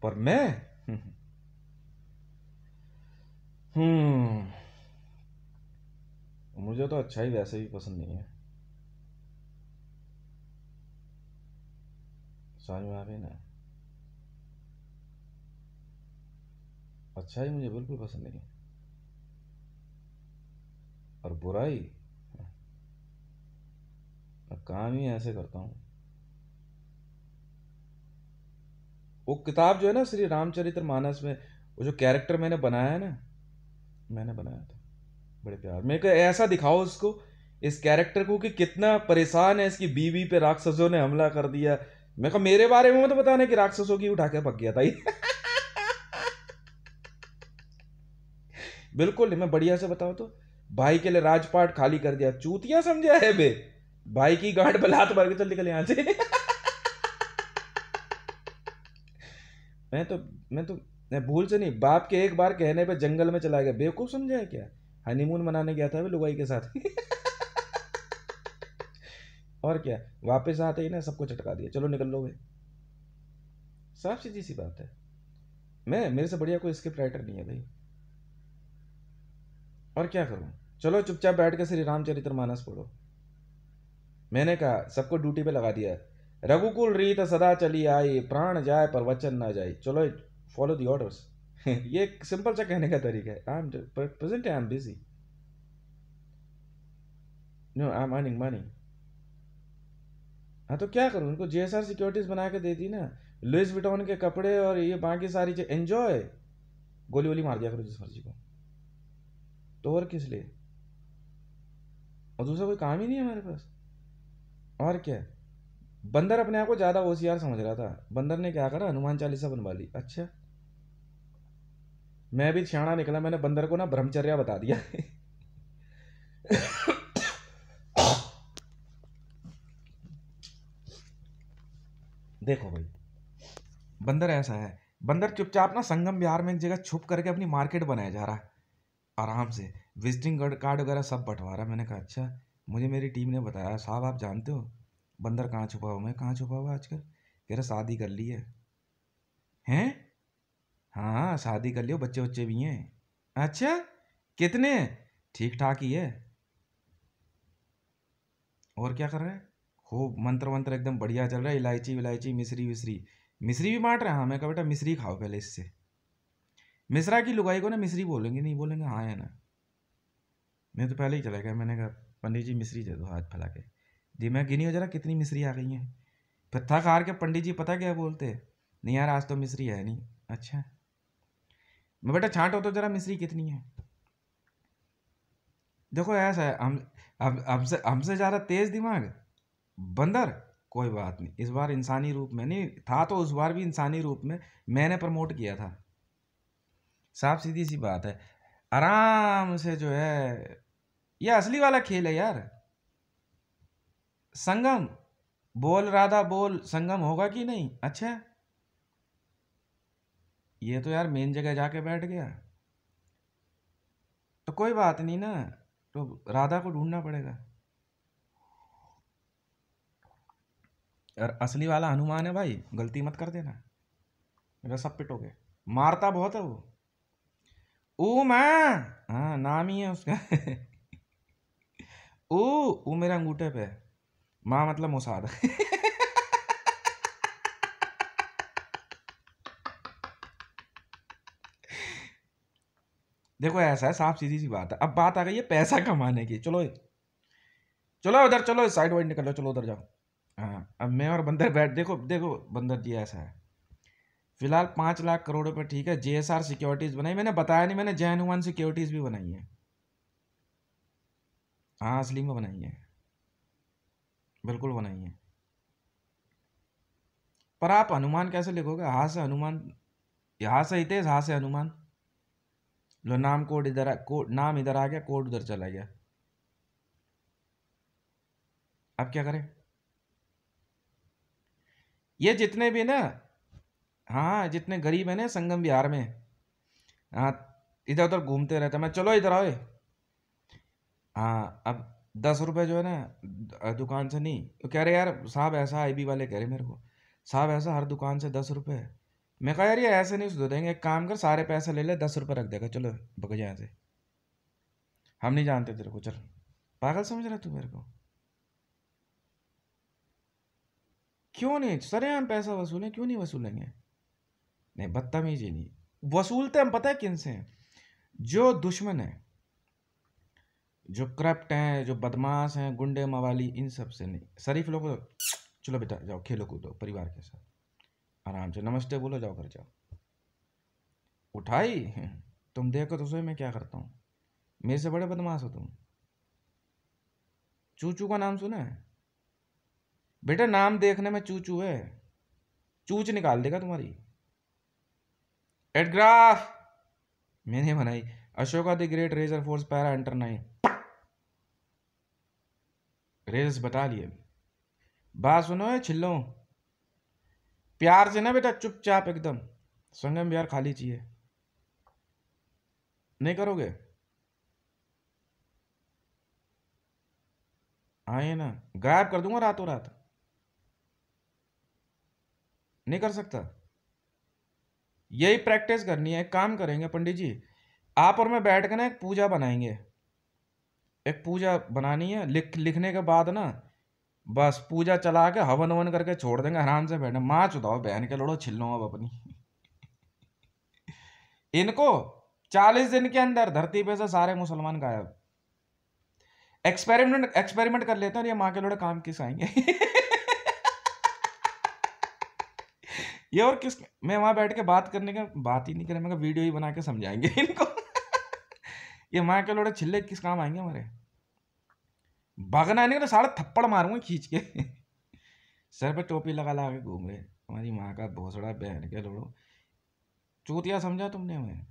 S1: पर मैं हम्म मुझे तो अच्छाई वैसे भी पसंद नहीं है। समझ में आ गई ना? अच्छाई मुझे बिल्कुल पसंद नहीं है। और बुराई, मैं काम ही ऐसे करता हूँ। वो किताब जो है ना श्री रामचरित्र मानस में, वो जो कैरेक्टर मैंने बनाया है ना, मैंने बनाया था बड़े प्यार। मेरे को ऐसा दिखाओ उसको, इस कैरेक्टर को, कि कितना परेशान है, इसकी बीवी पे राक्षसों ने हमला कर दिया। मैं कहा मेरे बारे में मत बताने कि राक्षसों की उठा के पक गया था ये। बिल्कुल नहीं, मैं बढ़िया से बताऊं तो, भाई के लिए राजपाट खाली कर दिया, चूतिया समझा है बे। भाई की गांड पे लात मार के चल निकल यहां से। मैं तो मैं भूल से नहीं, बाप के एक बार कहने पे जंगल में चला गया, बेवकूफ समझा है क्या? हनीमून मनाने गया था वे लुगाई के साथ। और क्या, वापस आते ही ना सबको चटका दिया, चलो निकल लो भाई। साफ सीधी सी बात है। मैं, मेरे से बढ़िया कोई स्क्रिप्ट राइटर नहीं है भाई। और क्या करूं? चलो चुपचाप बैठ के श्री रामचरितमानस पढ़ो। मैंने कहा सबको ड्यूटी पे लगा दिया है। रघुकुल रीत सदा चली आई, प्राण जाए पर वचन ना जाए। चलो फॉलो द ऑर्डर्स। ये एक सिंपल सा कहने का तरीका है। I am present, I am busy, no I am earning money. हाँ तो क्या करूँ, उनको जेएसआर सिक्योरिटीज बना के दे दी ना, लुइस विटॉन के कपड़े और ये बाकी सारी चीज, एंजॉय। गोली वोली मार दिया करो जिस मर्जी को, तो और किस लिए? और दूसरा कोई काम ही नहीं है हमारे पास। और क्या? बंदर अपने आप को ज्यादा होशियार समझ रहा था, बंदर ने क्या करा, हनुमान चालीसा बनवा ली। अच्छा, मैं भी सियाना निकला, मैंने बंदर को ना ब्रह्मचर्या बता दिया।
S2: देखो भाई, बंदर ऐसा है, बंदर चुपचाप ना संगम विहार में एक जगह छुप करके अपनी मार्केट बनाया जा रहा है आराम से, विजिटिंग कार्ड वगैरह सब बंटवा रहा है। मैंने कहा अच्छा, मुझे मेरी टीम ने बताया साहब आप जानते हो बंदर कहाँ छुपा हुआ? मैं कहाँ छुपा हुआ आजकल? कह रहा शादी कर ली है। हैं? हाँ शादी कर लियो, बच्चे बच्चे भी हैं। अच्छा कितने? ठीक ठाक ही है। और क्या कर रहा है? खूब मंत्र वंत्र एकदम बढ़िया चल रहा है, इलायची विलायची मिश्री विश्री, मिश्री भी बांट रहा है। हाँ मैं कहा बेटा मिश्री खाओ पहले, इससे मिश्रा की लुगाई को ना मिश्री बोलेंगे, नहीं बोलेंगे हाँ है ना। मैं तो पहले ही चला गया, मैंने कहा पंडित जी मिश्री दे दो हाथ फैला के। दी मैं गिनी हो जरा कितनी मिश्री आ गई हैं। फिर थक हार के पंडित जी पता क्या बोलते? नहीं यार आज तो मिश्री है नहीं। अच्छा मैं बेटा छांटो तो जरा मिश्री कितनी है। देखो ऐसा है, हम हमसे हमसे ज़्यादा तेज दिमाग बंदर। कोई बात नहीं, इस बार इंसानी रूप में नहीं था तो उस बार भी इंसानी रूप में मैंने प्रमोट किया था। साफ सीधी सी बात है, आराम से जो है, ये असली वाला खेल है यार। संगम बोल, राधा बोल, संगम होगा कि नहीं? अच्छा ये तो यार मेन जगह जाके बैठ गया, तो कोई बात नहीं ना, तो राधा को ढूंढना पड़ेगा। और असली वाला हनुमान है भाई, गलती मत कर देना, मेरा सब पिटोगे। मारता बहुत है वो। ओ मैं, हाँ नाम ही है उसका। ओ मेरे अंगूठे पे, माँ मतलब मुसाद। देखो ऐसा है, साफ सीधी सी बात है। अब बात आ गई है पैसा कमाने की। चलो चलो उधर, चलो साइड वाइड निकल लो, चलो उधर जाओ। हाँ अब मैं और बंदर बैठ, देखो देखो बंदर जी ऐसा है, फिलहाल 5 लाख करोड़ रुपए ठीक है। जेएसआर सिक्योरिटीज बनाई, मैंने बताया नहीं, मैंने जय हनुमान सिक्योरिटीज भी बनाई है। हाँ असली में बनाई है, बिल्कुल बनाई है। पर आप हनुमान कैसे लिखोगे? हाथ से हनुमान, यहाँ से हितेश, हाथ से हनुमान। लो नाम कोड इधर कोड, नाम इधर आ गया, कोड उधर चला गया। अब क्या करें? ये जितने भी ना, हाँ जितने गरीब है ना संगम विहार में, हाँ इधर उधर घूमते रहते, मैं चलो इधर आओ। हाँ अब 10 रुपए जो है ना दुकान से नहीं, तो कह रहे यार साहब ऐसा, आईबी वाले कह रहे मेरे को साहब ऐसा हर दुकान से 10 रुपए। मैं कहा यार ये ऐसे नहीं सुधर देंगे, एक काम कर सारे पैसे ले ले, 10 रुपए रख देगा, चलो भग जा यहाँ से, हम नहीं जानते तेरे को, चल। पागल समझ रहा तू मेरे को? क्यों नहीं सरेआम पैसा वसूलें, क्यों नहीं वसूलेंगे? नहीं बदतमीजी नहीं, वसूलते हम पता है किन से हैं? जो दुश्मन है, जो करप्ट हैं, जो बदमाश हैं, गुंडे मवाली, इन सब से नहीं। शरीफ लोग चलो बेटा जाओ खेलो कूदो परिवार के साथ, आराम से नमस्ते बोलो, जाओ घर जाओ। उठाई तुम देखो तो सही मैं क्या करता हूँ, मेरे से बड़े बदमाश हो तुम। चूचू का नाम सुना है? बेटा नाम देखने में चूचू है, चूच निकाल देगा तुम्हारी। एडग्राफ मैंने बनाई, Ashoka the great razor force para enter 9, रेस बता लिए। बात सुनो है छिल्लो, प्यार से ना बेटा, चुपचाप एकदम, संगम बिहार खाली चाहिए। नहीं करोगे? हाँ ये ना गायब कर दूंगा रातों रात। नहीं कर सकता? यही प्रैक्टिस करनी है। एक काम करेंगे पंडित जी, आप और मैं बैठ के ना एक पूजा बनाएंगे, एक पूजा बनानी है, लिखने के बाद ना बस पूजा चला के हवन वन करके छोड़ देंगे, आराम से बैठे। माँ चुदाओ बहन के लोड़ो, छिल्लो अब अपनी। इनको 40 दिन के अंदर धरती पे से सारे मुसलमान गायब। एक्सपेरिमेंट एक्सपेरिमेंट कर लेते हैं, और ये माँ के लोड़े काम किस आएंगे। ये और किस, मैं वहां बैठ के बात करने का बात ही नहीं करें, मैं वीडियो ही बना के समझाएंगे इनको। ये माँ के लोड़े छिल्ले किस काम आएंगे हमारे? भागना नहीं तो सारा थप्पड़ मारूंगा खींच के। सर पे टोपी लगा ला के घूम रहे, हमारी माँ का भोसड़ा बहन के लोड़ो। चूतिया समझा तुमने हमें?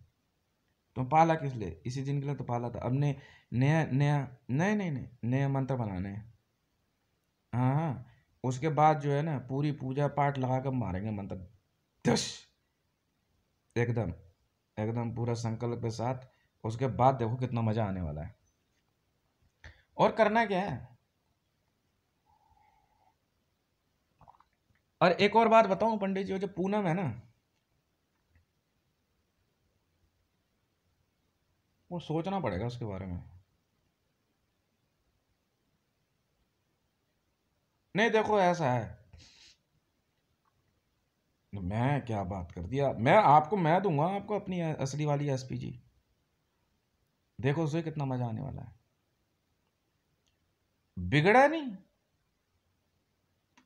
S2: तुम पाला किस लिए? इसी दिन के लिए तो पाला था। अब ने नया नया, नहीं नहीं नहीं, नया मंत्र बनाने हैं। हाँ हाँ, उसके बाद जो है ना पूरी पूजा पाठ लगा कर मारेंगे मंत्र, दश, एकदम एकदम पूरा संकल्प के साथ। उसके बाद देखो कितना मजा आने वाला है। और करना क्या है। और एक और बात बताऊं पंडित जी, वो जो पूनम है ना, वो सोचना पड़ेगा उसके बारे में। नहीं देखो ऐसा है, मैं क्या बात कर दिया, मैं दूंगा आपको अपनी असली वाली एसपीजी। देखो उसे कितना मजा आने वाला है। बिगड़ा नहीं,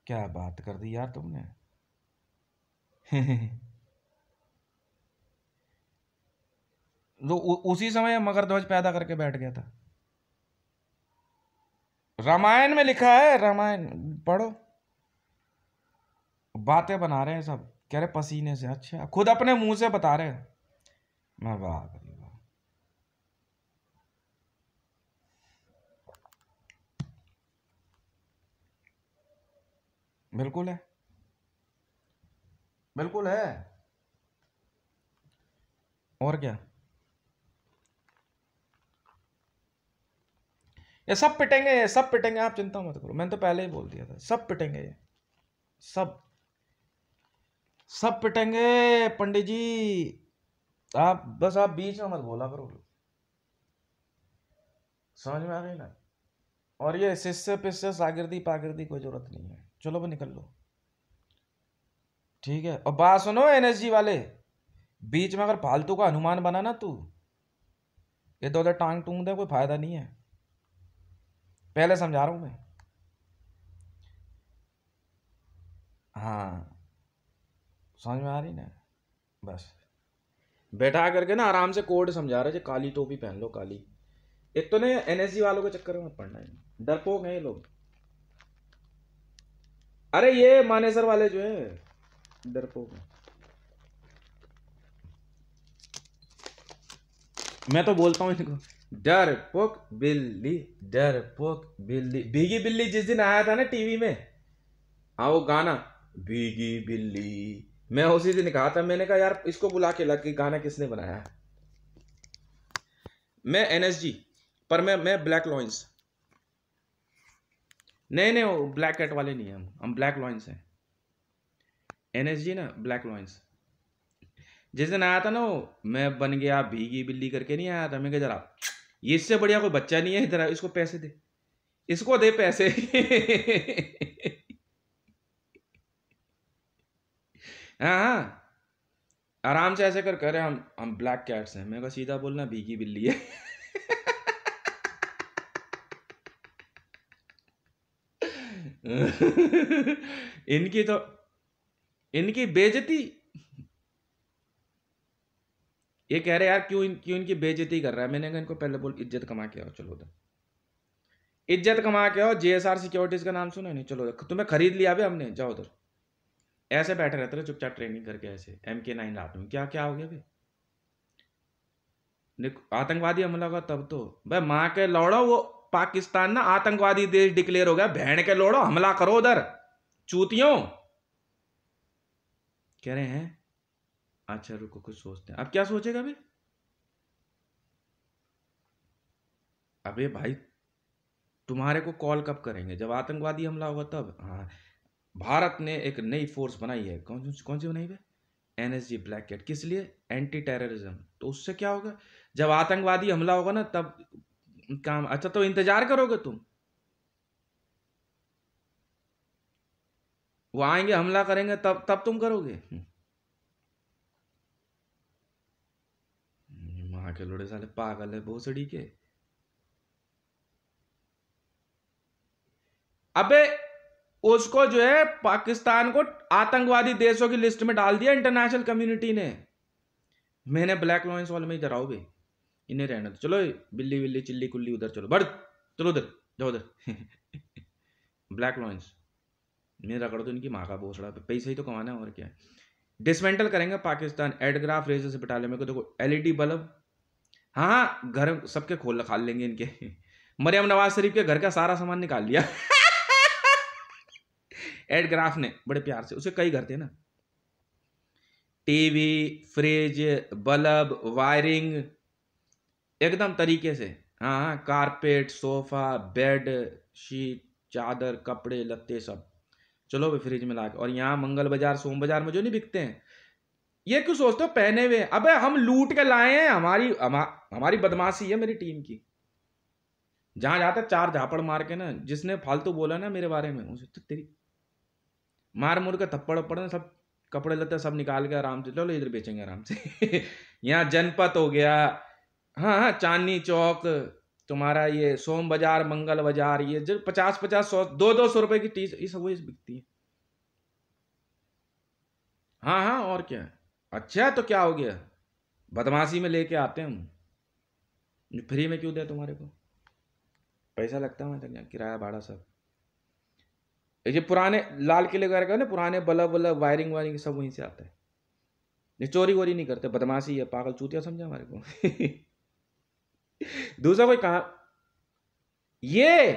S2: क्या बात कर दी यार तुमने। उसी समय मगरध्वज पैदा करके बैठ गया था। रामायण में लिखा है, रामायण पढ़ो। बातें बना रहे हैं सब, कह रहे पसीने से, अच्छा खुद अपने मुंह से बता रहे हैं। मैं बात करी बात। बिल्कुल है, बिल्कुल है। और क्या, ये सब पिटेंगे, ये सब पिटेंगे, आप चिंता मत करो, मैंने तो पहले ही बोल दिया था सब पिटेंगे ये, सब सब पिटेंगे पंडित जी। आप बीच में मत बोला करो, समझ में आ गई ना। और ये शिष्य पिष्य शागिर्दी पागिर्दी कोई जरूरत नहीं है, चलो वो निकल लो, ठीक है। और बात सुनो एनएसजी वाले, बीच में अगर फालतू का हनुमान बना ना तू, इधर उधर टांग टूंग दे, कोई फायदा नहीं है, पहले समझा रहा हूं मैं। हाँ समझ में आ रही ना, बस बैठा करके ना आराम से कोड समझा रहे थे, काली टोपी पहन लो काली। एक तो नहीं एनएसजी वालों के चक्कर में मत पड़ना है, डरपोक हैं ये लोग। अरे ये मानेसर वाले जो है डरपोक हैं। मैं तो बोलता हूँ इनको, डरपोक बिल्ली, डरपोक बिल्ली। भीगी बिल्ली जिस दिन आया था ना टीवी में, हाँ वो गाना भीगी बिल्ली, मैं उसी दिन कहा था, मैंने कहा यार इसको बुला के लग, गाना किसने बनाया है। मैं एनएसजी, पर मैं ब्लैक लॉइंस। नहीं नहीं वो ब्लैक कैट वाले नहीं है, हम ब्लैक लॉइंस हैं। एनएसजी ना ब्लैक लॉइंस। जिस दिन आया था ना वो, मैं बन गया भीगी बिल्ली करके नहीं आया था, मैं कहा जरा ये इससे बढ़िया कोई बच्चा नहीं है इधर, इसको पैसे दे, इसको दे पैसे। हाँ हाँ, आराम से ऐसे कर कर रहे हम ब्लैक कैट्स हैं, मैं कहा सीधा बोलना भीगी बिल्ली है। इनकी तो, इनकी बेइज्जती, ये कह रहे यार क्यों इनकी बेइज्जती कर रहा है। मैंने कहा इनको पहले बोल इज्जत कमा के आओ, चलो उधर इज्जत कमा के आओ। जेएसआर सिक्योरिटीज का नाम सुना नहीं, चलो तुम्हें खरीद लिया अभी हमने, जाओ उधर। ऐसे बैठे रहते रहे चुपचाप ट्रेनिंग करके, ऐसे MK9 रात में, क्या क्या हो गया भाई। आतंकवादी हमला हुआ तब तो भाई माँ के लौड़ो, वो पाकिस्तान ना आतंकवादी देश डिक्लेयर हो गया, बहन के लौड़ो हमला करो उधर, चूतियों। कह रहे हैं अच्छा रुको कुछ सोचते हैं, अब क्या सोचेगा अभी। अबे भाई तुम्हारे को कॉल कब करेंगे, जब आतंकवादी हमला होगा तब। हाँ भारत ने एक नई फोर्स बनाई है, कौन सी बनाई है, एनएसजी ब्लैक कैट, किस लिए, एंटी टेररिज्म। तो उससे क्या होगा, जब आतंकवादी हमला होगा ना तब काम। अच्छा तो इंतजार करोगे तुम, वो आएंगे हमला करेंगे तब तुम करोगे। माँ के लोड़े साले पागल है भोसड़ी के। अबे उसको जो है पाकिस्तान को आतंकवादी देशों की लिस्ट में डाल दिया इंटरनेशनल कम्युनिटी ने। मैंने ब्लैक लॉयंस वाले में ही डराओ भाई, इन्हें रहना तो चलो बिल्ली बिल्ली चिल्ली कुल्ली उधर चलो बढ़, चलो उधर जाओ उधर। ब्लैक लॉयंस मैं रगड़ दो इनकी माँ का भोसड़ा, पैसे ही तो कमाना है और क्या है। डिसमेंटल करेंगे पाकिस्तान एडग्राफ रेजर से बटालियन में को, देखो LED बल्ब, हाँ हाँ घर सबके खोल खाल लेंगे इनके। मरियम नवाज शरीफ के घर का सारा सामान निकाल लिया। एड ग्राफ ने बड़े प्यार से, उसे कई घर थे ना, टीवी, फ्रिज, बल्ब, वायरिंग एकदम तरीके से। हाँ हाँ, कारपेट, सोफा, बेड शीट, चादर, कपड़े लत्ते सब, चलो भाई फ्रिज में लाके। और यहाँ मंगल बाजार, सोम बाजार में जो नहीं बिकते हैं, ये क्यों सोचते हो पहने हुए? अबे हम लूट के लाए हैं, हमारी बदमाशी है मेरी टीम की। जहां जाता चार झापड़ मार के ना, जिसने फालतू बोला ना मेरे बारे में, उसे तो तेरी मार मुर के थप्पड़ वप्पड़ सब, कपड़े लत्ते सब निकाल के आराम से चलो इधर बेचेंगे आराम से। यहाँ जनपद हो गया, हाँ हाँ, चांदनी चौक, तुम्हारा ये सोम बाजार, मंगल बाजार, ये जो 50-50, 100-200 रुपए की टी ये सब वही बिकती है। हाँ हाँ, और क्या। अच्छा तो क्या हो गया, बदमाशी में लेके आते हैं हम, फ्री में क्यों दे तुम्हारे को, पैसा लगता है वहाँ किराया भाड़ा सब। ये पुराने लाल किले वगैरह ना, पुराने बल्ब वल्ब, वायरिंग वायरिंग सब वहीं से आता है। ये चोरी वोरी नहीं करते, बदमाशी है, पागल चूतिया समझा हमारे को। दूसरा कोई कहा ये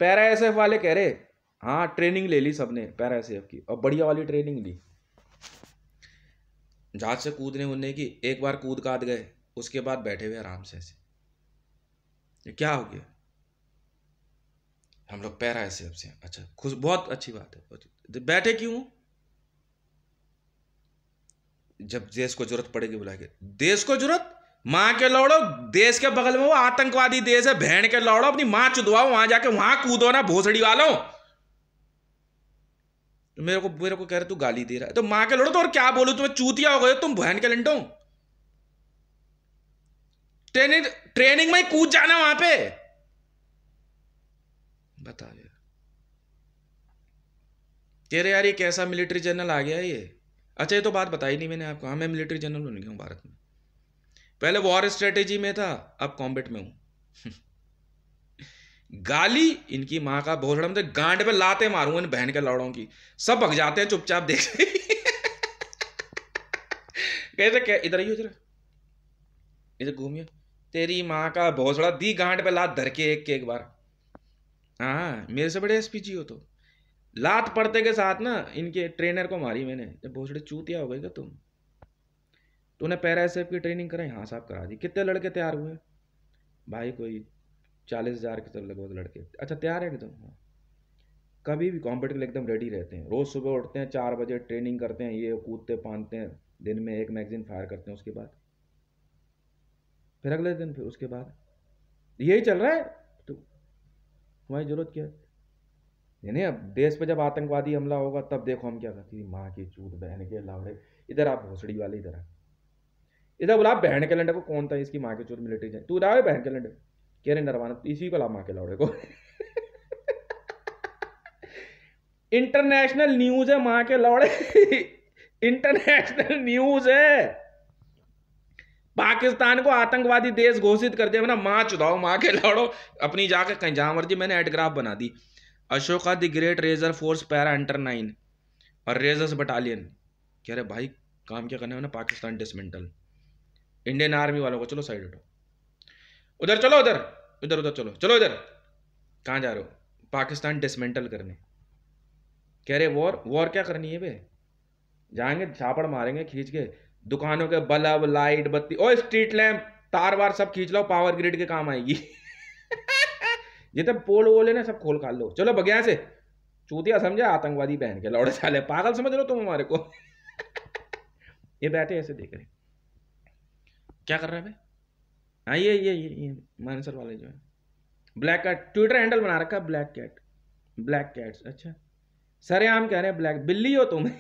S2: पैरा एसएफ वाले कह रहे, हाँ ट्रेनिंग ले ली सबने पैरा एसएफ की, और बढ़िया वाली ट्रेनिंग ली, जहाज से कूदने उड़ने की। एक बार कूद काद गए, उसके बाद बैठे हुए आराम से ऐसे। ये क्या हो गया, हम लोग पैरा एसएफ से। अच्छा खुश, बहुत अच्छी बात है। बैठे क्यों? जब देश को जरूरत पड़ेगी बुलाएंगे। देश को जरूरत, माँ के लौड़ो, देश के बगल में वो आतंकवादी देश है, बहन के लौड़ो, अपनी माँ चुदवाओ, वहां जाके वहां कूदो ना भोसड़ी वालों। तो मेरे को कह रहे तू गाली दे रहा है, तो माँ के लौड़ो। तो और क्या बोलूं, तुम्हें चूतिया हो गए तुम, बहन के लंडो। ट्रेनिंग में कूद जाना वहां पे, बता यार। तेरे यार ये कैसा मिलिट्री जनरल आ गया ये। अच्छा ये तो बात बताई नहीं मैंने आपको, हाँ मैं मिलिट्री जनरल बन गया हूँ भारत में। पहले वॉर स्ट्रेटेजी में था, अब कॉम्बैट में हूं। गाली इनकी माँ का भोसड़ा में गांड पे लाते मारूंगा इन बहन के लौड़ों की, सब भग जाते हैं चुपचाप देख। कहते क्या, इधर आइयो, इधर घूमिए, तेरी माँ का भोसड़ा दी गांड पे लात धर के एक बार। हाँ मेरे से बड़े एसपीजी हो तो। लात पड़ते के साथ ना इनके ट्रेनर को मारी मैंने। जब भोसड़े चूतिया हो गए क्या तुम, तूने पैरा एसएफ की ट्रेनिंग कराई? हाँ साहब करा दी। कितने लड़के तैयार हुए भाई? कोई 40,000 के सब लगभग लड़के। अच्छा तैयार है एकदम? हाँ, कभी भी कॉम्पिटिटिव के लिए एकदम रेडी रहते हैं। रोज सुबह उठते हैं 4 बजे, ट्रेनिंग करते हैं, ये कूदते फांदते हैं, दिन में 1 मैगजीन फायर करते हैं, उसके बाद फिर अगले दिन, फिर उसके बाद यही चल रहा है। तो तुम्हारी जरूरत क्या है? यानी अब देश पे जब आतंकवादी हमला होगा तब देखो हम क्या करती थी, माँ की चूत बहन के लावड़े। इधर आप भोसड़ी वाले, इधर इधर बोला बहन के लंडे को। कौन था इसकी माँ की चूत मिलिट्री जाए? तू रहा बहन के लंडे, कह रहे नरवाना, इसी को ला माँ के लावड़े को। इंटरनेशनल न्यूज है माँ के लौड़े। इंटरनेशनल न्यूज है। पाकिस्तान को आतंकवादी देश घोषित कर दिया ना, माँ चुदाओ माँ के लौड़ो अपनी, जाके कहीं जहां मर्जी। मैंने एडग्राफ बना दी, Ashoka the great razor force para under 9 और रेजर्स बटालियन। कह रहे भाई काम क्या करना है ना, पाकिस्तान डिसमेंटल। इंडियन आर्मी वालों को चलो साइड हटो, उधर चलो, उधर उधर उधर चलो, चलो इधर। कहाँ जा रहे हो? पाकिस्तान डिसमेंटल करने। कह रहे वॉर, वॉर क्या करनी है बे? जाएंगे झापड़ मारेंगे खींच के, दुकानों के बल्ब लाइट बत्ती, ओ स्ट्रीट लैंप तार वार सब खींच लो, पावर ग्रिड के काम आएगी। जितने पोल वोल है ना सब खोल खाल लो, चलो बगैया से। चूतिया समझे आतंकवादी बहन के लौड़े साले, पागल समझ लो तुम हमारे को। ये बैठे ऐसे देख रहे, क्या कर रहा है भाई? हाँ ये मानसर वाले जो है, ब्लैक कैट ट्विटर हैंडल बना रखा है, ब्लैक कैट, ब्लैक कैट्स। अच्छा सरेआम कह रहे हैं ब्लैक, बिल्ली हो तुम।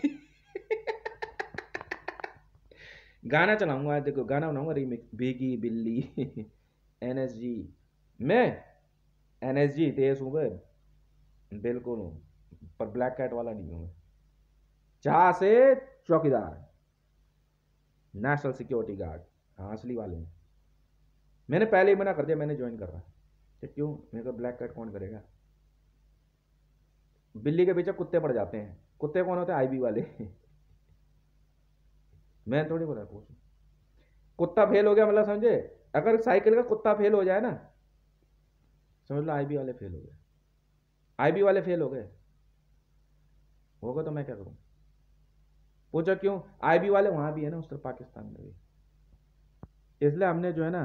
S2: गाना चलाऊंगा आज, देखो गाना बनाऊंगा रीमिक्स, भीगी बिल्ली। एनएसजी मैं, एनएसजी तेज हूँ भाई, बिल्कुल हूँ, पर ब्लैक कैट वाला नहीं हूँ मैं। चाह से चौकीदार, नेशनल सिक्योरिटी गार्ड, हाँ असली वाले हैं। मैंने पहले ही मना कर दिया, मैंने ज्वाइन कर रहा है। क्यों? मेरे को ब्लैक कैट कौन करेगा? बिल्ली के पीछे कुत्ते पड़ जाते हैं। कुत्ते कौन होते हैं? आईबी वाले। मैं थोड़ी बोला कुछ। कुत्ता फेल हो गया मतलब समझे, अगर साइकिल का कुत्ता फेल हो जाए ना, समझ लो आईबी वाले फेल हो गए, आईबी वाले फेल हो गए। होगा तो मैं क्या करूं? पूछो क्यों? आईबी वाले वहां भी है ना, उस तरफ पाकिस्तान में भी, इसलिए हमने जो है ना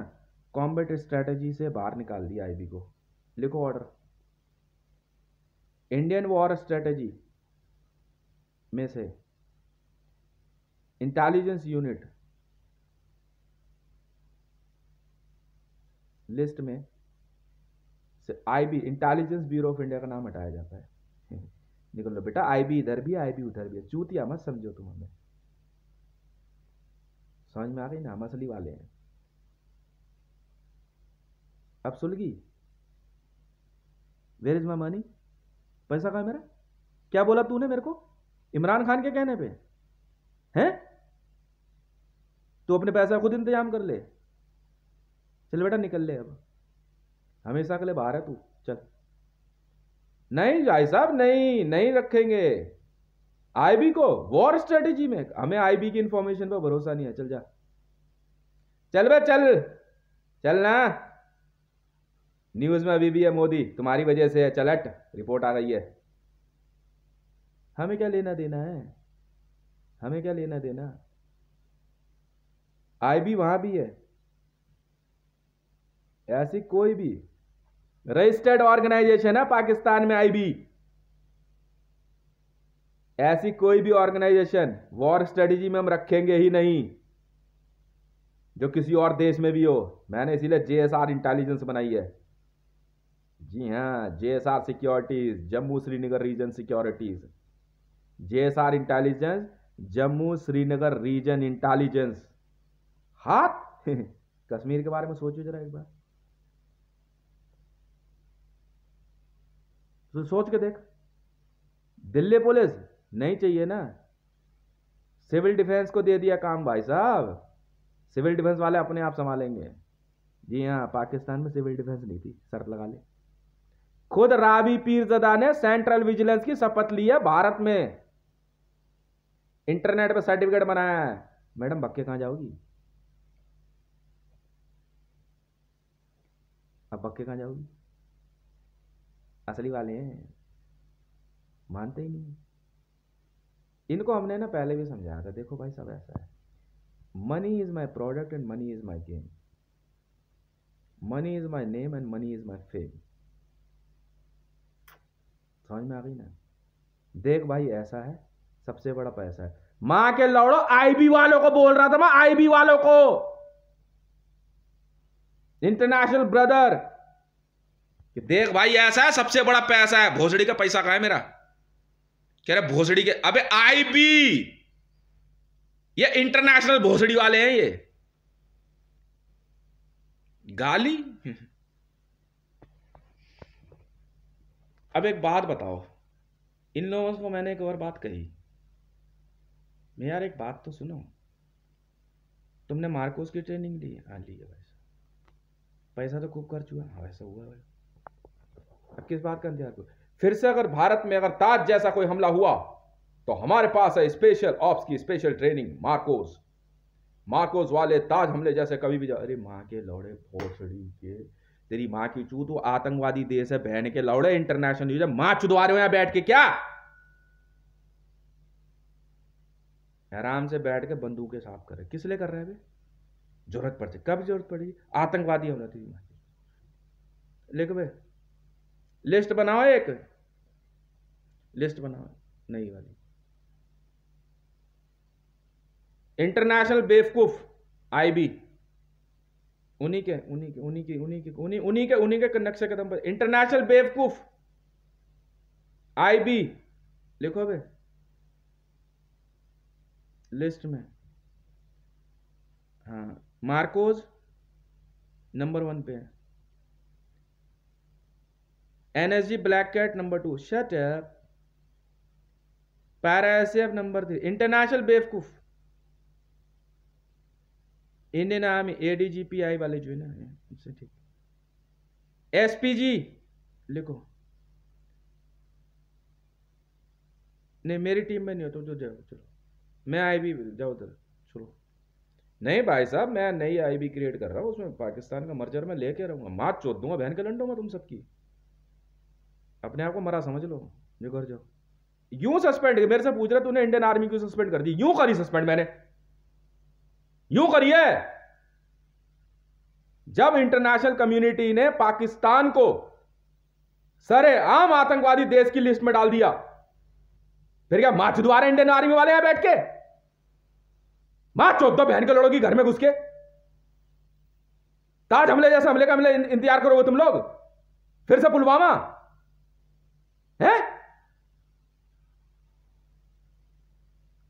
S2: कॉम्बैट स्ट्रेटजी से बाहर निकाल दिया आईबी को। लिखो ऑर्डर, इंडियन वॉर स्ट्रेटजी में से इंटेलिजेंस यूनिट लिस्ट में से IB, intelligence bureau of India का नाम हटाया जाता है। निकल लो बेटा, आईबी इधर भी है, आईबी उधर भी है, चूतिया मत समझो तुम हमें। समझ में आ गई ना, हम असली वाले हैं। अब सुलगी, वेयर इज माई मनी? पैसा कहाँ है मेरा? क्या बोला तूने मेरे को इमरान खान के कहने पे? हैं? तू अपने पैसा खुद इंतजाम कर ले। चल बेटा निकल ले, अब हमेशा के लिए बाहर है तू, चल। नहीं भाई साहब, नहीं नहीं रखेंगे आईबी को वॉर स्ट्रेटेजी में। हमें आईबी की इंफॉर्मेशन पर भरोसा नहीं है, चल जा, चल बे चल, चल ना। न्यूज में अभी भी है मोदी, तुम्हारी वजह से है, चल हट, रिपोर्ट आ गई है। हमें क्या लेना देना है, हमें क्या लेना देना? आईबी वहां भी है, ऐसी कोई भी रजिस्टर्ड ऑर्गेनाइजेशन है पाकिस्तान में आईबी, ऐसी कोई भी ऑर्गेनाइजेशन वॉर स्ट्रेटेजी में हम रखेंगे ही नहीं जो किसी और देश में भी हो। मैंने इसीलिए जेएसआर इंटेलिजेंस बनाई है। जी हाँ, JSR securities, Jammu Srinagar region securities, JSR intelligence, Jammu Srinagar region intelligence. हाथ कश्मीर के बारे में सोचो जरा एक बार, तो सोच के देख। दिल्ली पुलिस नहीं चाहिए ना, सिविल डिफेंस को दे दिया काम भाई साहब, सिविल डिफेंस वाले अपने आप संभालेंगे। जी हाँ, पाकिस्तान में सिविल डिफेंस नहीं थी, शर्त लगा ले। खुद राबी पीरजदा ने सेंट्रल विजिलेंस की शपथ ली है भारत में, इंटरनेट पे सर्टिफिकेट बनाया है। मैडम बक्के कहां जाओगी? अब बक्के कहां जाओगी? असली वाले हैं, मानते ही नहीं। इनको हमने ना पहले भी समझाया था, देखो भाई सब ऐसा है, money is my product and money is my game, money is my name and money is my fame. समझ में आ गई ना? देख भाई ऐसा है, सबसे बड़ा पैसा है। मां के लौड़ो, आईबी वालों को बोल रहा था मैं, आईबी वालों को, इंटरनेशनल ब्रदर, कि देख भाई ऐसा है, सबसे बड़ा पैसा है। भोसड़ी का पैसा कहां है मेरा? कह रहे भोसड़ी के, अबे आईबी, ये इंटरनेशनल भोसड़ी वाले हैं ये, गाली। अब एक बात बताओ, इन लोगों को मैंने एक और बात कही, मैं यार एक बात तो सुनो, तुमने मार्कोस की ट्रेनिंग ली? हाँ ली है भाई साहब, पैसा तो खूब खर्च हुआ, हाँ वैसा हुआ भाई, अब किस बात का इंतजार करो? फिर से अगर भारत में अगर ताज जैसा कोई हमला हुआ तो हमारे पास है स्पेशल ऑप्स की स्पेशल ट्रेनिंग मार्कोस। मार्कोस वाले ताज हमले जैसे कभी भी अरे माँ के लौड़े भोसड़ी के, तेरी माँ की चूत, वो आतंकवादी देश है बहन के लौड़े, इंटरनेशनल न्यूज है, माँ चुदवा रहे हो यहां बैठ के क्या? आराम से बैठ के बंदूकें साफ कर रहे, किस लिए कर रहे हैं? जरूरत पड़ती, कब जरूरत पड़ी? आतंकवादी हमला, तेरी माँ की। लिख बे, लिस्ट बनाओ, एक लिस्ट बनाओ नई वाली, इंटरनेशनल बेवकूफ आईबी, उन्हीं के नक्शे कदम पर इंटरनेशनल बेवकूफ आईबी लिखो बे लिस्ट में। हाँ, मार्कोस नंबर 1 पे है, NSG black cat number 2, shut up, Para SF number 3, international बेवकूफ, इंडियन आर्मी एडीजीपीआई वाले जो है ना, इससे ठीक, एसपीजी लिखो। नहीं मेरी टीम में नहीं हो तो जो जाओ, चलो मैं आईबी, जाओ उधर, चलो। नहीं भाई साहब, मैं नई आईबी क्रिएट कर रहा हूँ, उसमें पाकिस्तान का मर्जर में लेके रहूंगा, मार चोद दूंगा बहन के लंडों में तुम सबकी, अपने आप को मरा समझ लो, जो घर जाओ। यूं सस्पेंड, मेरे से पूछ रहे तूने इंडियन आर्मी क्यों सस्पेंड कर दी? यूं करी सस्पेंड मैंने, यूं करी है। जब इंटरनेशनल कम्युनिटी ने पाकिस्तान को सरेआम आतंकवादी देश की लिस्ट में डाल दिया, फिर क्या माँ चुदवारे इंडियन आर्मी वाले यहां बैठ के? माँ चौदह बहन के लड़ोगी घर में घुस के। ताज हमले जैसे हमले का इंतजार करोगे तुम लोग? फिर से पुलवामा है?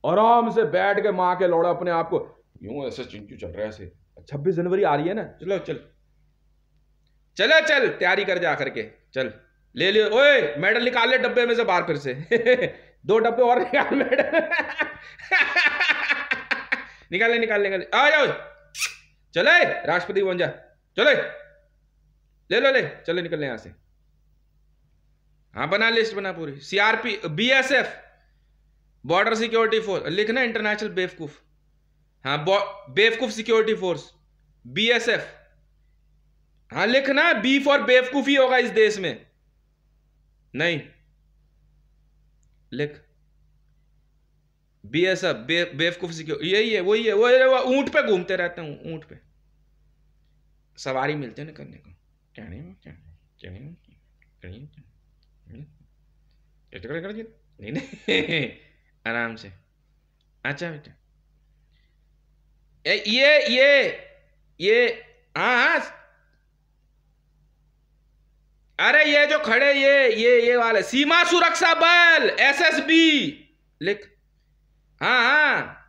S2: आराम से बैठ के मां के लौड़ा अपने आप को यूं ऐसे चिंचू चल रहा है ऐसे। 26 जनवरी आ रही है ना, चलो चल चलो चल तैयारी कर जा करके चल, ले लियो। ओए मेडल निकाल ले डब्बे में से बाहर फिर से 2 डब्बे और निकाल मेडल निकाल ले आ जाओ, चले राष्ट्रपति बन जा, चले ले लो, ले चले निकल यहां से। हाँ बना लिस्ट, बना पूरी। CRP, BSF border security force, लिखना इंटरनेशनल बेवकूफ। हाँ बेवकूफ सिक्योरिटी फोर्स बीएसएफ। हाँ लिखना, बी फॉर बेवकूफ ही होगा इस देश में, नहीं लिख बीएसएफ बेवकूफ सिक्योरिटी, यही है, वही है, वो ऊंट पे घूमते रहते हैं, ऊंट पे सवारी मिलते हैं ना करने को। नहीं आराम से। अच्छा बेटा ये हाँ, अरे ये जो खड़े ये वाले सीमा सुरक्षा बल एसएसबी लिख। हाँ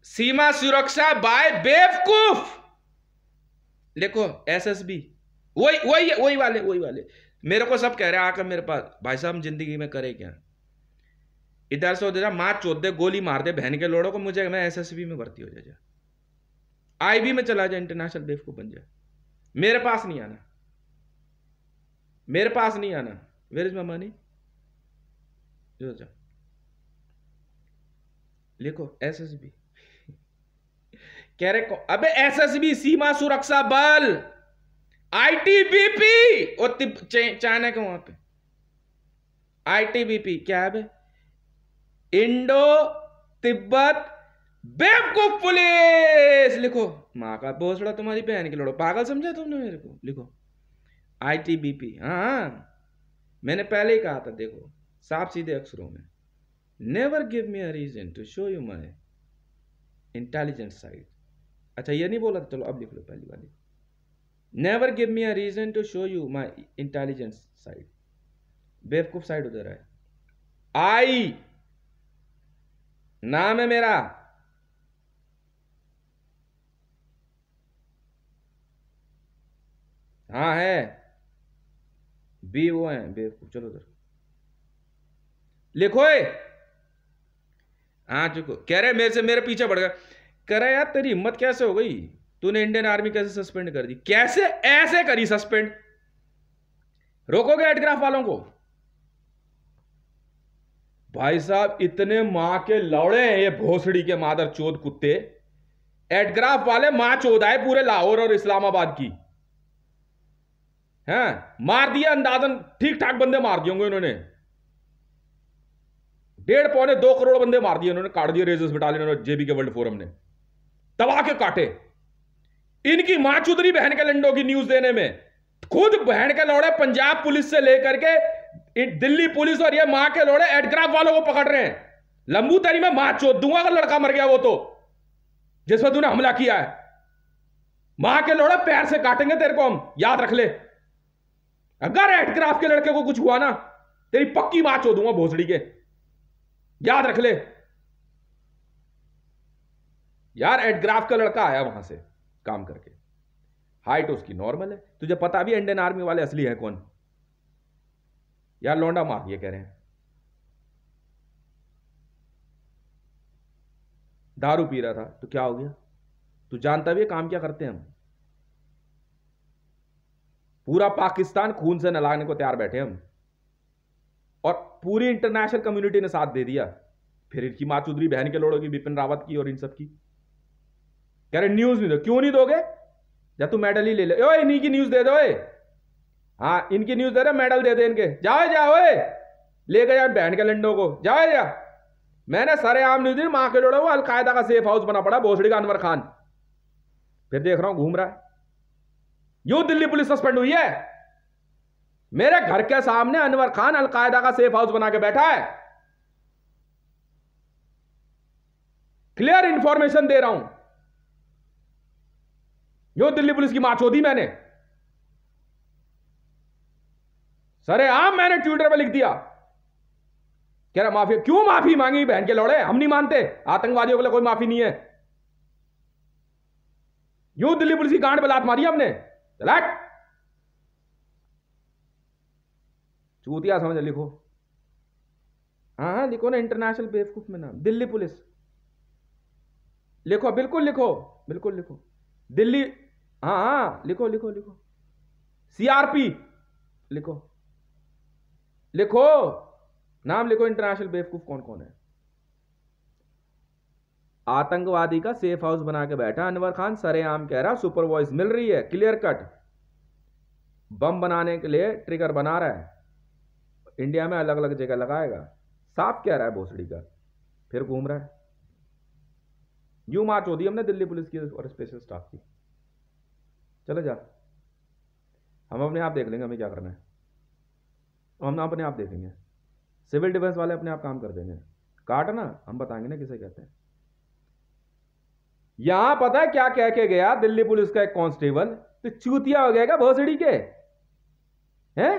S2: सीमा सुरक्षा बाय बेवकूफ लिखो, एसएसबी। वही वाले मेरे को सब कह रहे हैं आकर मेरे पास, भाई साहब हम जिंदगी में करें क्या? इधर से उधर मार चोद दे, गोली मार दे बहन के लोड़ों को, मुझे मैं एसएसबी में भर्ती हो जा, आईबी में चला जा, इंटरनेशनल बेवकूफ बन जा। मेरे पास नहीं आना, मेरे पास नहीं आना। Where is my money? लिखो एसएसबी कह रहे को, अबे एसएसबी सीमा सुरक्षा बल, आईटीबीपी और चाइना के वहां पे आईटीबीपी क्या है बे? इंडो तिब्बत बेवकूफ पुलिस। लिखो, मां का भोसड़ा तुम्हारी बहन के लड़ो, पागल समझा तुमने मेरे को? लिखो आईटीबीपी। हाँ मैंने पहले ही कहा था, देखो साफ सीधे अक्षरों में, never give me a reason to show you my intelligence side. अच्छा ये नहीं बोला था, चलो अब लिख लो पहली वाली, never give me a reason to show you my intelligence side. बेवकूफ साइड उधर है, आई नाम है मेरा। हाँ है, बी वो है बेवकूफ। चलो उधर लिखो। हाँ चुको, कह रहे मेरे से मेरे पीछे बढ़ गया। कह रहा यार तेरी हिम्मत कैसे हो गई, तूने इंडियन आर्मी कैसे सस्पेंड कर दी? कैसे ऐसे करी सस्पेंड? रोकोगे एडग्राफ वालों को? भाई साहब इतने मां के लौड़े हैं ये भोसड़ी के मादर चोद कुत्ते। एडग्राफ वाले मां चोद आए पूरे लाहौर और इस्लामाबाद की, हैं मार दिया अंदाजन ठीक ठाक बंदे मार दिए होंगे इन्होंने, 1.5-2 करोड़ बंदे मार दिए इन्होंने, काट दिए रेजर्स बटालियन और जेबी के वर्ल्ड फोरम ने, दबा के काटे। इनकी मां चुदरी बहन के लंडों की न्यूज देने में खुद बहन के लौड़े पंजाब पुलिस से लेकर के दिल्ली पुलिस और ये मां के लौड़े एडग्राफ वालों को पकड़ रहे हैं। लंबू तेरी में मां चोद दूंगा अगर लड़का मर गया वो तो, जिसमें तूने हमला किया है। मां के लौड़े पैर से काटेंगे तेरे को हम, याद रख ले। अगर एडग्राफ के लड़के को कुछ हुआ ना, तेरी पक्की मां चोदूंगा भोसड़ी के, याद रख ले। यार एडग्राफ का लड़का आया वहां से काम करके, हाइट उसकी नॉर्मल है, तुझे पता भी इंडियन आर्मी वाले असली है कौन? यार लौंडा मार दिए कह रहे हैं, दारू पी रहा था तो क्या हो गया? तू जानता भी है काम क्या करते हैं हम? पूरा पाकिस्तान खून से नहलाने को तैयार बैठे हम, और पूरी इंटरनेशनल कम्युनिटी ने साथ दे दिया। फिर इनकी मां चौधरी बहन के लोड़ों की, बिपिन रावत की और इन सब की, कह रहे न्यूज नहीं दो। क्यों नहीं दोगे? या तू मेडल ही ले ले, ओए इन्हीं की न्यूज दे दो। हाँ इनकी न्यूज दे रहे, मेडल दे दे इनके, जाओ जाओ लेके जाए बहन के लंडों को, जाओ जा। मैंने सरेआम न्यूज दी, मां के लोड़े वो अलकायदा का सेफ हाउस बना पड़ा भोसड़ी का अनवर खान, फिर देख रहा हूं घूम रहा है। यूं दिल्ली पुलिस सस्पेंड हुई है, मेरे घर के सामने अनवर खान अलकायदा का सेफ हाउस बना के बैठा है। क्लियर इंफॉर्मेशन दे रहा हूं, यूं दिल्ली पुलिस की मां चोदी मैंने, सरेआम मैंने ट्विटर पे लिख दिया, कह रहा माफी, क्यों माफी मांगी बहन के लौड़े, हम नहीं मानते आतंकवादियों के लिए कोई माफी नहीं है। यूं दिल्ली पुलिस की गांड पे लात मारी हमने, चलट चूतिया समझ, लिखो, हाँ हाँ लिखो ना, इंटरनेशनल बेवकूफ में नाम दिल्ली पुलिस लिखो, बिल्कुल लिखो, बिल्कुल लिखो दिल्ली, हाँ हाँ लिखो लिखो लिखो, सीआरपी लिखो, लिखो नाम लिखो, इंटरनेशनल बेवकूफ कौन कौन है। आतंकवादी का सेफ हाउस बना के बैठा अनवर खान, सरेआम कह रहा सुपर वॉइस मिल रही है, क्लियर कट बम बनाने के लिए ट्रिगर बना रहा है, इंडिया में अलग अलग जगह लगाएगा, साफ कह रहा है भोसड़ी का, फिर घूम रहा है। यूं मार्च होती हमने दिल्ली पुलिस की और स्पेशल स्टाफ की, चलो जा, हम अपने आप देख लेंगे हमें क्या करना है, हम अपने आप देखेंगे, सिविल डिफेंस वाले अपने आप काम कर देंगे, काटना हम बताएंगे ना किसे कहते हैं। यहां पता है क्या कह के गया दिल्ली पुलिस का एक कांस्टेबल, तो चूतिया हो गया भोसड़ी के हैं,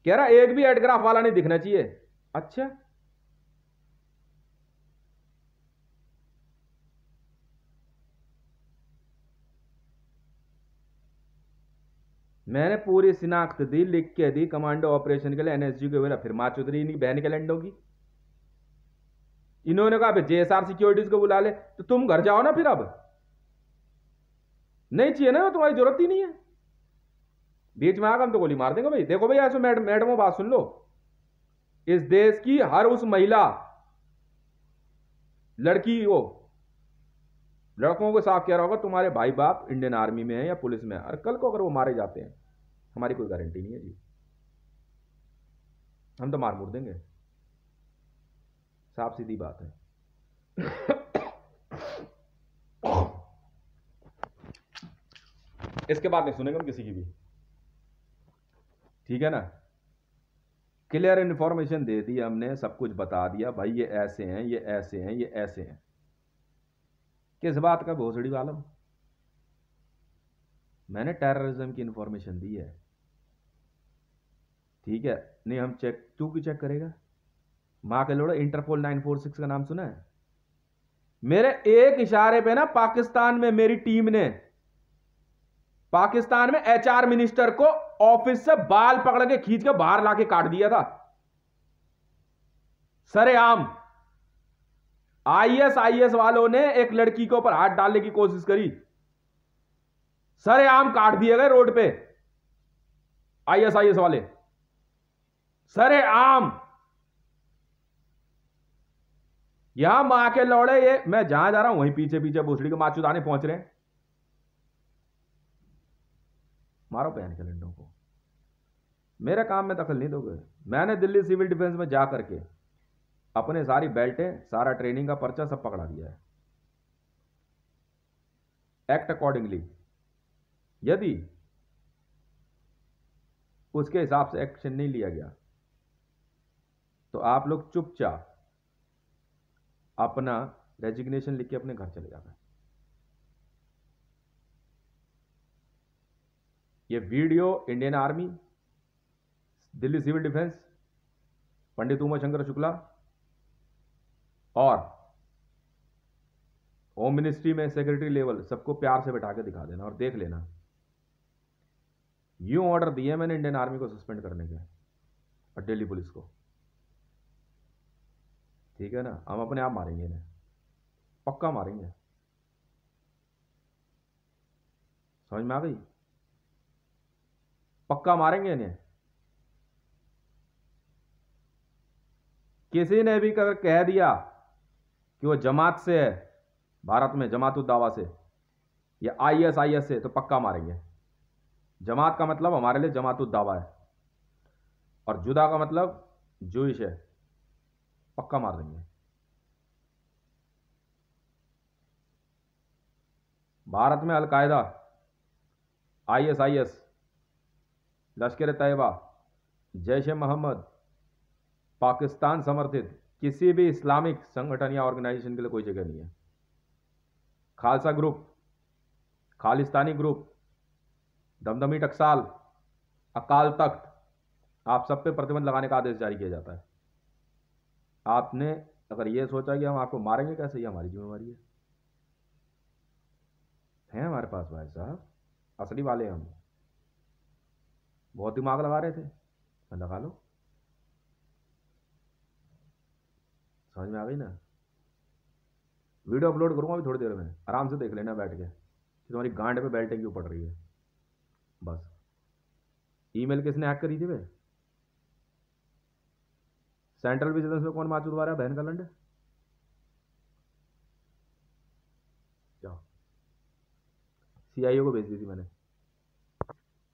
S2: कह रहा एक भी एडग्राफ वाला नहीं दिखना चाहिए। अच्छा मैंने पूरी शिनाख्त दी, लिख के दी, कमांडो ऑपरेशन के लिए एनएसजी के वेला, फिर मां चौधरी नहीं बहन के लंडों की। इन्होंने कहा जेएसआर सिक्योरिटीज को बुला ले, तो तुम घर जाओ ना फिर, अब नहीं चाहिए ना, तुम्हारी जरूरत ही नहीं है, बीच में आकर हम तो गोली मार देंगे भाई। देखो भाई ऐसे मैडमों बात सुन लो, इस देश की हर उस महिला लड़की हो, लड़कों को साफ कह रहा होगा तुम्हारे भाई बाप इंडियन आर्मी में है या पुलिस में है, और कल को अगर वो मारे जाते हैं हमारी कोई गारंटी नहीं है जी, हम तो मार मुड़ देंगे, साफ सीधी बात है। इसके बाद नहीं सुनेंगे हम किसी की भी, ठीक है ना, क्लियर इन्फॉर्मेशन दे दी हमने, सब कुछ बता दिया भाई, ये ऐसे हैं, ये ऐसे हैं, ये ऐसे हैं, किस बात का भोसड़ी वालम, मैंने टेररिज्म की इंफॉर्मेशन दी है, ठीक है, नहीं हम चेक, तू क्यों चेक करेगा, मां के लोड़ा इंटरपोल 946 का नाम सुना है, मेरे एक इशारे पे ना पाकिस्तान में मेरी टीम ने, पाकिस्तान में एचआर मिनिस्टर को ऑफिस से बाल पकड़ के खींच के बाहर लाके काट दिया था, सरेआम। आईएस वालों ने एक लड़की के ऊपर हाथ डालने की कोशिश करी, सरेआम काट दिए गए रोड पे आईएस वाले, सरेआम। यहां मां के लौड़े, ये मैं जहां जा रहा हूं वहीं पीछे पीछे भोसड़ी के माचुदाने पहुंच रहे हैं, मारो पहन के लंडों को, मेरे काम में दखल नहीं दोगे। मैंने दिल्ली सिविल डिफेंस में जा करके अपने सारी बेल्टें, सारा ट्रेनिंग का पर्चा सब पकड़ा दिया है, एक्ट अकॉर्डिंगली, यदि उसके हिसाब से एक्शन नहीं लिया गया तो आप लोग चुपचाप अपना रेजिग्नेशन लिख के अपने घर चले जाना। ये video Indian army, Delhi civil defence, Pandit Uma Shankar Shukla और होम मिनिस्ट्री में सेक्रेटरी लेवल सबको प्यार से बैठा के दिखा देना और देख लेना। यूं ऑर्डर दिए मैंने इंडियन आर्मी को सस्पेंड करने के और दिल्ली पुलिस को, ठीक है ना, हम अपने आप मारेंगे इन्हें, पक्का मारेंगे, समझ में आ गई, पक्का मारेंगे इन्हें। किसी ने भी अगर कह दिया कि वो जमात से है, भारत में जमात उद दावा से या आईएस से, तो पक्का मारेंगे।
S1: जमात का मतलब हमारे लिए जमातुद दावा है, और जुदा का मतलब जूइश है, पक्का मार देंगे। भारत में अलकायदा, ISIS, लश्कर तैयबा, जैश ए मोहम्मद, पाकिस्तान समर्थित किसी भी इस्लामिक संगठन या ऑर्गेनाइजेशन के लिए कोई जगह नहीं है। खालसा ग्रुप, खालिस्तानी ग्रुप, दमदमी टकसाल, अकाल तख्त, आप सब पे प्रतिबंध लगाने का आदेश जारी किया जाता है। आपने अगर ये सोचा कि हम आपको मारेंगे कैसे, ये हमारी जिम्मेवारी है हमारे पास भाई साहब, असली वाले हम। बहुत दिमाग लगा रहे थे, लगा लो। समझ में आ गई ना? वीडियो अपलोड करूंगा अभी थोड़ी देर में, आराम से देख लेना बैठ के कि तुम्हारी गांड पे बेल्टें क्यों पड़ रही है। बस। ईमेल किसने हैक करी थी वे? सेंट्रल विजिलेंस में कौन माचू दोबारा बहन का लंड? जाओ, CIO को भेज दी थी मैंने।